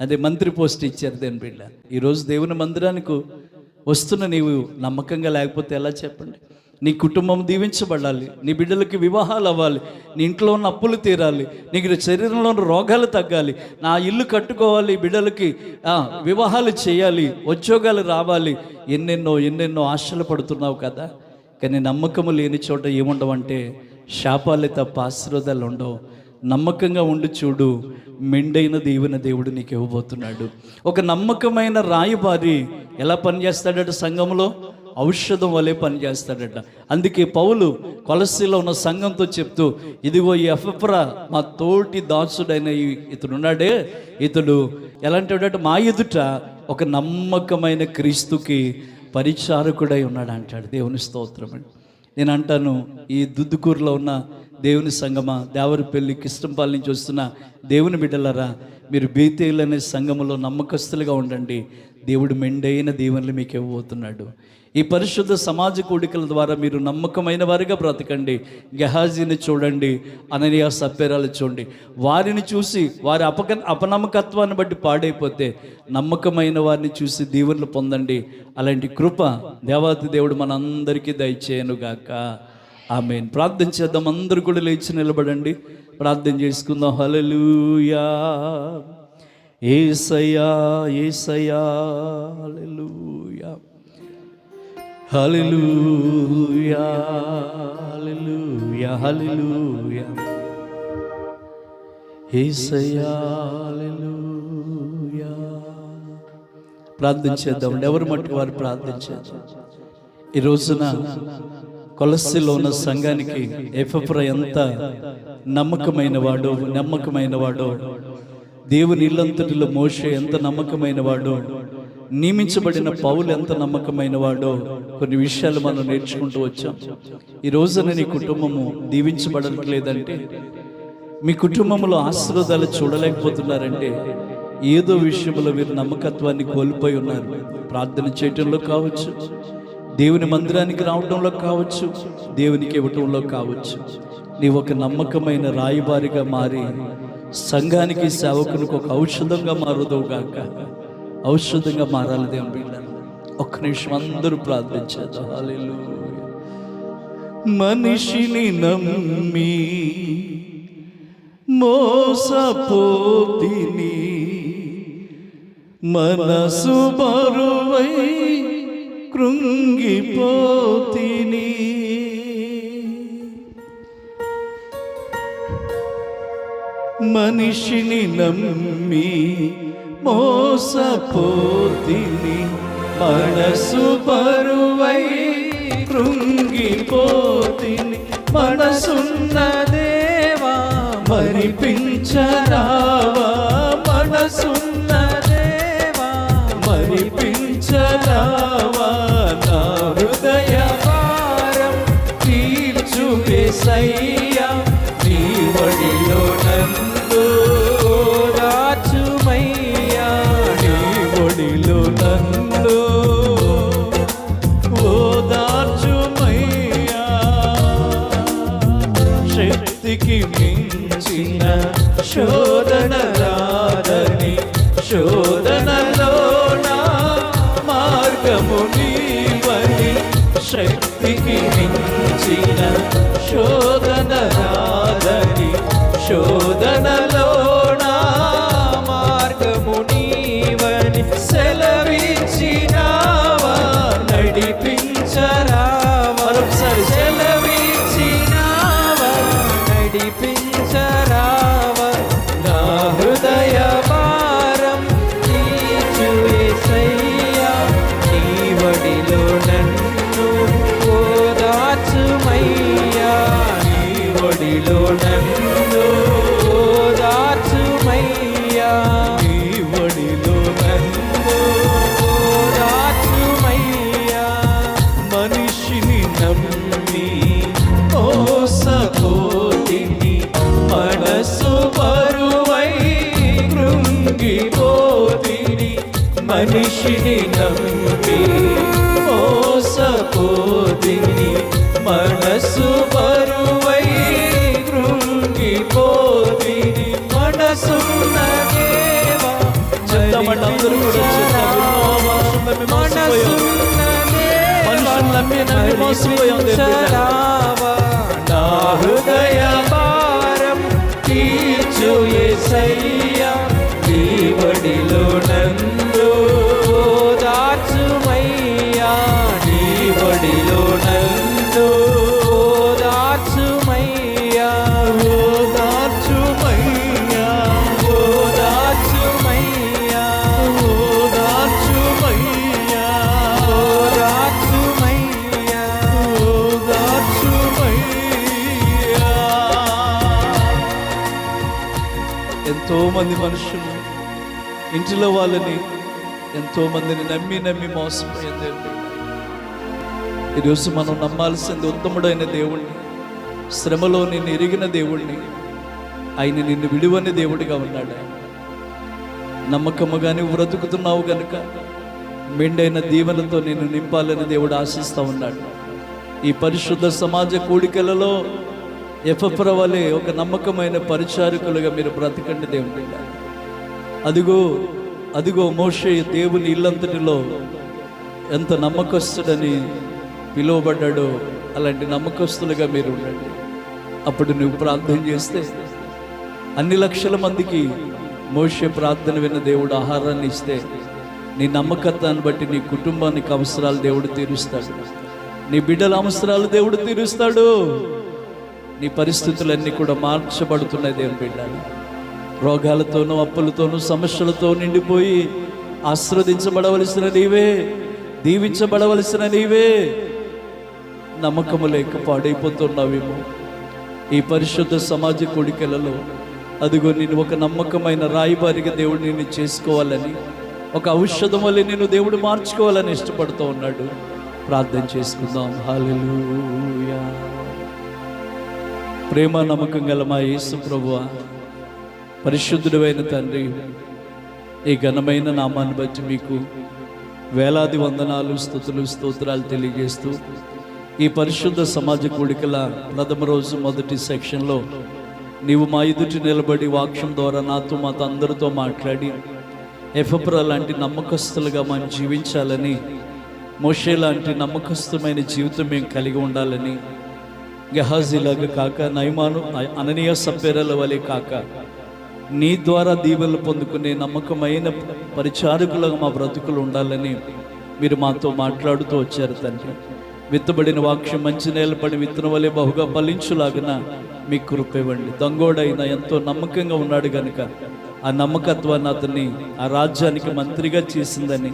అదే మంత్రి పోస్ట్ ఇచ్చారు. దేని బిడ్డ, ఈరోజు దేవుని మందిరానికి వస్తున్న నీవు నమ్మకంగా లేకపోతే ఎలా చెప్పండి? నీ కుటుంబం దీవించబడాలి, నీ బిడ్డలకి వివాహాలు అవ్వాలి, నీ ఇంట్లో ఉన్న అప్పులు తీరాలి, నీకు శరీరంలో ఉన్న రోగాలు తగ్గాలి, నా ఇల్లు కట్టుకోవాలి, బిడ్డలకి వివాహాలు చేయాలి, ఉద్యోగాలు రావాలి, ఎన్నెన్నో ఆశలు పడుతున్నావు కదా. కానీ నమ్మకము లేని చోట ఏముండవంటే శాపాలే తప్ప ఆశీర్వాదాలు ఉండవు. నమ్మకంగా ఉండి చూడు, మెండైన దీవెన దేవుడు నీకు ఇవ్వబోతున్నాడు. ఒక నమ్మకమైన రాయబారి ఎలా పనిచేస్తాడట? సంఘంలో ఔషధం వలె పనిచేస్తాడట. అందుకే పౌలు కొలస్సీలో ఉన్న సంఘంతో చెప్తూ, ఇదిగో ఈ ఎపఫ్రా మా తోటి దాసుడైన ఇతడున్నాడే, ఇతడు ఎలాంటి మా ఎదుట ఒక నమ్మకమైన క్రీస్తుకి పరిచారకుడై ఉన్నాడు అంటాడు. దేవుని స్తోత్రం అండి. నేను అంటాను, ఈ దుద్దుకూరులో ఉన్న దేవుని సంగమా, దేవరపల్లి కిష్టంపాల నుంచి వస్తున్న దేవుని బిడ్డలరా, మీరు బేతేలు అనే సంఘములో నమ్మకస్తులుగా ఉండండి. దేవుడు మెండైన దీవెనలు మీకు ఇవ్వబోతున్నాడు. ఈ పరిశుద్ధ సమాజ కూడికల ద్వారా మీరు నమ్మకమైన వారిగా బ్రతకండి. గెహాజీని చూడండి, అననీయ సప్ఫేరాలు చూడండి. వారిని చూసి వారి అపనమ్మకత్వాన్ని బట్టి పాడైపోతే నమ్మకమైన వారిని చూసి దీవెనలు పొందండి. అలాంటి కృప దేవాతి దేవుడు మనందరికీ దయచేయనుగాక. ఆమేన్. ప్రార్థన చేద్దాం. అందరూ కూడా లేచి నిలబడండి, ప్రార్థన చేసుకుందాం. హల్లెలూయా, యేసయ్యా యేసయ్యా, హల్లెలూయా హల్లెలూయా హల్లెలూయా హల్లెలూయా, యేసయ్యా హల్లెలూయా. ప్రార్థన చేద్దాం. ఎవరు మట్టి వారు ప్రార్థన చేద్దాం. ఈ రోజున కొలస్సీలో ఉన్న సంఘానికి ఎపఫ్రా ఎంత నమ్మకమైన వాడో, దేవుని ఇల్లంతటిలో మోషే ఎంత నమ్మకమైన వాడో, నియమించబడిన పౌలు ఎంత నమ్మకమైన వాడో కొన్ని విషయాలు మనం నేర్చుకుంటూ వచ్చాం. ఈ రోజున నీ కుటుంబము దీవించబడట్లేదంటే, మీ కుటుంబంలో ఆశీర్వాదాలు చూడలేకపోతున్నారంటే ఏదో విషయంలో మీరు నమ్మకత్వాన్ని కోల్పోయి ఉన్నారు. ప్రార్థన చేయటంలో కావచ్చు, దేవుని మందిరానికి రావటంలో కావచ్చు, దేవునికి ఇవ్వటంలో కావచ్చు. నీవు ఒక నమ్మకమైన రాయబారిగా మారి సంఘానికి సేవకునికి ఒక ఔషధంగా మారుదవుగాక. ఔషధంగా మారాలి దేవుని బిడ్డలారా. ఒక్క నిమిషం అందరూ ప్రార్థించేద్దాం. హల్లెలూయా. మనిషిని నమ్మి మోసపోతిని, మనసు బరువై కృంగిపోతిని, మనిషిని నమ్మి మోసపోతిని, మనసు బరువై కృంగిపోతిని, మనసున్నదే మరిపించరావా మనసున్న దేవా, మరిపించరావా నా హృదయ భారం తీర్చు యేసయ్యా, నీ ఒడిలో నన్ను దాచుమయ్యా, నీ ఒడిలో నన్ను ఓదార్చుమయ్యా. శక్తికి మించిన శోధన రాదని, శోధనలో నా మార్గము నీవని, శక్తికి మించిన శోధన రాదని, శోధనలో నా మార్గము నీవని సెలవిచ్చినావా, నడిపించరావా. మరొకసారి సెలవిచ్చినావా, నడిపించరావా నా హృదయ భారం తీర్చు యేసయ్యా, నీ ఒడిలో నన్ను ఓదార్చుమయ్యా, నీ ఒడిలో నన్ను ఓదార్చుమయ్యా, నీ ఒడిలో నన్ను ఓదార్చుమయ్యా. మనిషిని నమ్మి మోసపోతిని, మనసు బరువై కృంగిపోతిని, మనిషిని నమ్మి మోసపోతిని, మనసు బరువై కృంగిపోతిని, మనసున్న దేవా. చెప్తామండి అందరూ కూడా మోసపోయాం. నా హృదయ భారం తీర్చు యేసయ్యా, నీ ఒడిలో నన్ను ఓదార్చుమయ్యా, నీ ఒడిలో నన్ను ఓదార్చుమయ్యా, ఓదార్చుమయ్యా, ఓదార్చుమయ్యా, ఓదార్చుమయ్యా, ఓదార్చుమయ్యా, ఓదార్చుమయ్యా. ఎంతో మంది మనుషులు ఇంటిలో వాళ్ళని ఎంతో మందిని నమ్మి నమ్మి మోసపోయింది. ఈరోజు మనం నమ్మాల్సింది ఉత్తముడైన దేవుణ్ణి, శ్రమలో నిన్ను ఎరిగిన దేవుణ్ణి. ఆయన నిన్ను విడువని దేవుడిగా ఉన్నాడు. నమ్మకముగానే బ్రతుకుతున్నావు గనుక మెండైన దీవెనతో నిన్ను నింపాలని దేవుడు ఆశిస్తూ ఉన్నాడు. ఈ పరిశుద్ధ సమాజ కూడికలలో ఎఫ్ర వలె ఒక నమ్మకమైన పరిచారకులుగా మీరు బ్రతకండి దేవుడి. అదిగో అదిగో మోషే దేవుని ఇల్లంతటిలో ఎంత నమ్మకస్తుడని పిలువబడ్డాడో అలాంటి నమ్మకస్తులుగా మీరు ఉండండి. అప్పుడు నువ్వు ప్రార్థన చేస్తే అన్ని లక్షల మందికి మోషే ప్రార్థన విన్న దేవుడు ఆహారాన్ని ఇస్తే, నీ నమ్మకత్వాన్ని బట్టి నీ కుటుంబానికి అవసరాలు దేవుడు తీరుస్తాడు, నీ బిడ్డల అవసరాలు దేవుడు తీరుస్తాడు. నీ పరిస్థితులన్నీ కూడా మార్చబడుతున్నాయి దేవుని బిడ్డ. రోగాలతోనూ అప్పులతోనూ సమస్యలతో నిండిపోయి ఆశీర్వదించబడవలసిన నీవే, దీవించబడవలసిన నీవే నమ్మకము లేక పాడైపోతున్నావేమో. ఈ పరిశుద్ధ సమాజ కోడికలలో అదిగో నేను ఒక నమ్మకమైన రాయబారిగా దేవుడు నిన్ను చేసుకోవాలని, ఒక ఔషధం వల్ల నేను దేవుడు మార్చుకోవాలని ఇష్టపడుతూ ఉన్నాడు. ప్రార్థన చేసుకుందాం. హల్లెలూయా. ప్రేమ నమ్మకం గల మా యేసు ప్రభువా, పరిశుద్ధుడైన తండ్రి, ఈ ఘనమైన నామాన్ని బట్టి మీకు వేలాది వందనాలు, స్తుతులు, స్తోత్రాలు తెలియజేస్తూ ఈ పరిశుద్ధ సమాజ కూడికల ప్రథమ రోజు మొదటి సెక్షన్లో నీవు మా ఎదుటి నిలబడి వాక్యం ద్వారా నాతో మాతో అందరితో మాట్లాడి ఎఫ్ర లాంటి నమ్మకస్తులుగా మనం జీవించాలని, మోషే లాంటి నమ్మకస్తుమైన జీవితం మేము కలిగి ఉండాలని, గెహాజీలాగా కాక, నయమాను అననీయ సప్పెరల వలె కాక, నీ ద్వారా దీవెనలు పొందుకునే నమ్మకమైన పరిచారకులుగా మా బ్రతుకులు ఉండాలని మీరు మాతో మాట్లాడుతూ వచ్చారు తండ్రి. విత్తబడిన వాక్యం మంచి నేలపడి విత్తనం వలె బహుగా ఫలించులాగిన మీ కృప ఇవ్వండి. దొంగోడైన ఎంతో నమ్మకంగా ఉన్నాడు కనుక ఆ నమ్మకత్వాన్ని అతన్ని ఆ రాజ్యానికి మంత్రిగా చేసిందని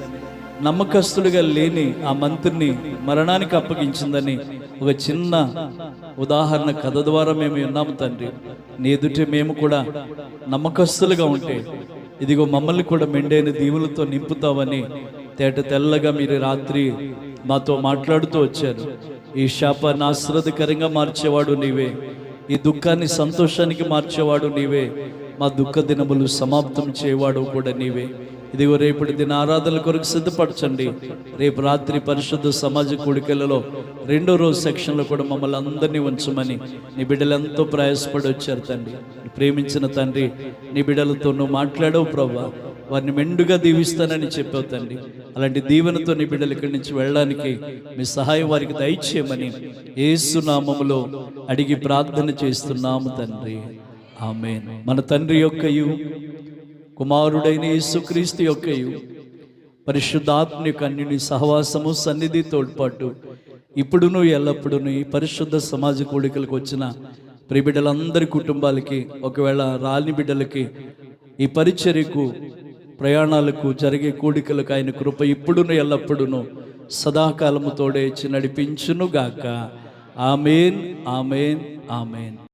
నమ్మకస్తుడిగా లేని ఆ మంత్రిని మరణానికి అప్పగించిందని ఒక చిన్న ఉదాహరణ కథ ద్వారా మేము విన్నాము తండ్రి. నీ ఎదుటే మేము కూడా నమ్మకస్తులుగా ఉంటే ఇదిగో మమ్మల్ని కూడా మెండైన దీవులతో నింపుతావని తేట తెల్లగా మీరు రాత్రి మాతో మాట్లాడుతూ వచ్చారు. ఈ శాపాన్ని ఆశీర్వాదకరంగా మార్చేవాడు నీవే, ఈ దుఃఖాన్ని సంతోషానికి మార్చేవాడు నీవే, మా దుఃఖ దినములు సమాప్తం చేయవాడు కూడా నీవే. ఇదిగో రేపటి దిన ఆరాధనల కొరకు సిద్ధపరచండి. రేపు రాత్రి పరిశుద్ధ సమాజ కూడికలలో 2వ రోజు సెక్షన్లో కూడా మమ్మల్ని అందరినీ ఉంచమని నీ బిడ్డలు ఎంతో ప్రయాసపడి వచ్చారు తండ్రి. ప్రేమించిన తండ్రి, నీ బిడ్డలతో నువ్వు మాట్లాడవు ప్రభా, వారిని మెండుగా దీవిస్తానని చెప్పావు తండ్రి. అలాంటి దీవెనతో నీ బిడ్డలు ఇక్కడి నుంచి వెళ్ళడానికి మీ సహాయం వారికి దయచేయమని యేసు నామములో అడిగి ప్రార్థన చేస్తున్నాము తండ్రి. ఆమేన్. మన తండ్రి యొక్కయు కుమారుడైన యేసుక్రీస్తు యొక్కయు పరిశుద్ధాత్మ యొక్క అన్యుని సహవాసము సన్నిధి తోడ్పాటు ఇప్పుడును ఎల్లప్పుడూను ఈ పరిశుద్ధ సమాజ కూడికలకు వచ్చిన ప్రియ బిడ్డలందరి కుటుంబాలకి, ఒకవేళ రాని బిడ్డలకి, ఈ పరిచర్యకు ప్రయాణాలకు జరిగే కూడికలకు ఆయన కృప ఇప్పుడును ఎల్లప్పుడూను సదాకాలము తోడే నడిపించును గాక. ఆమేన్, ఆమేన్, ఆమేన్.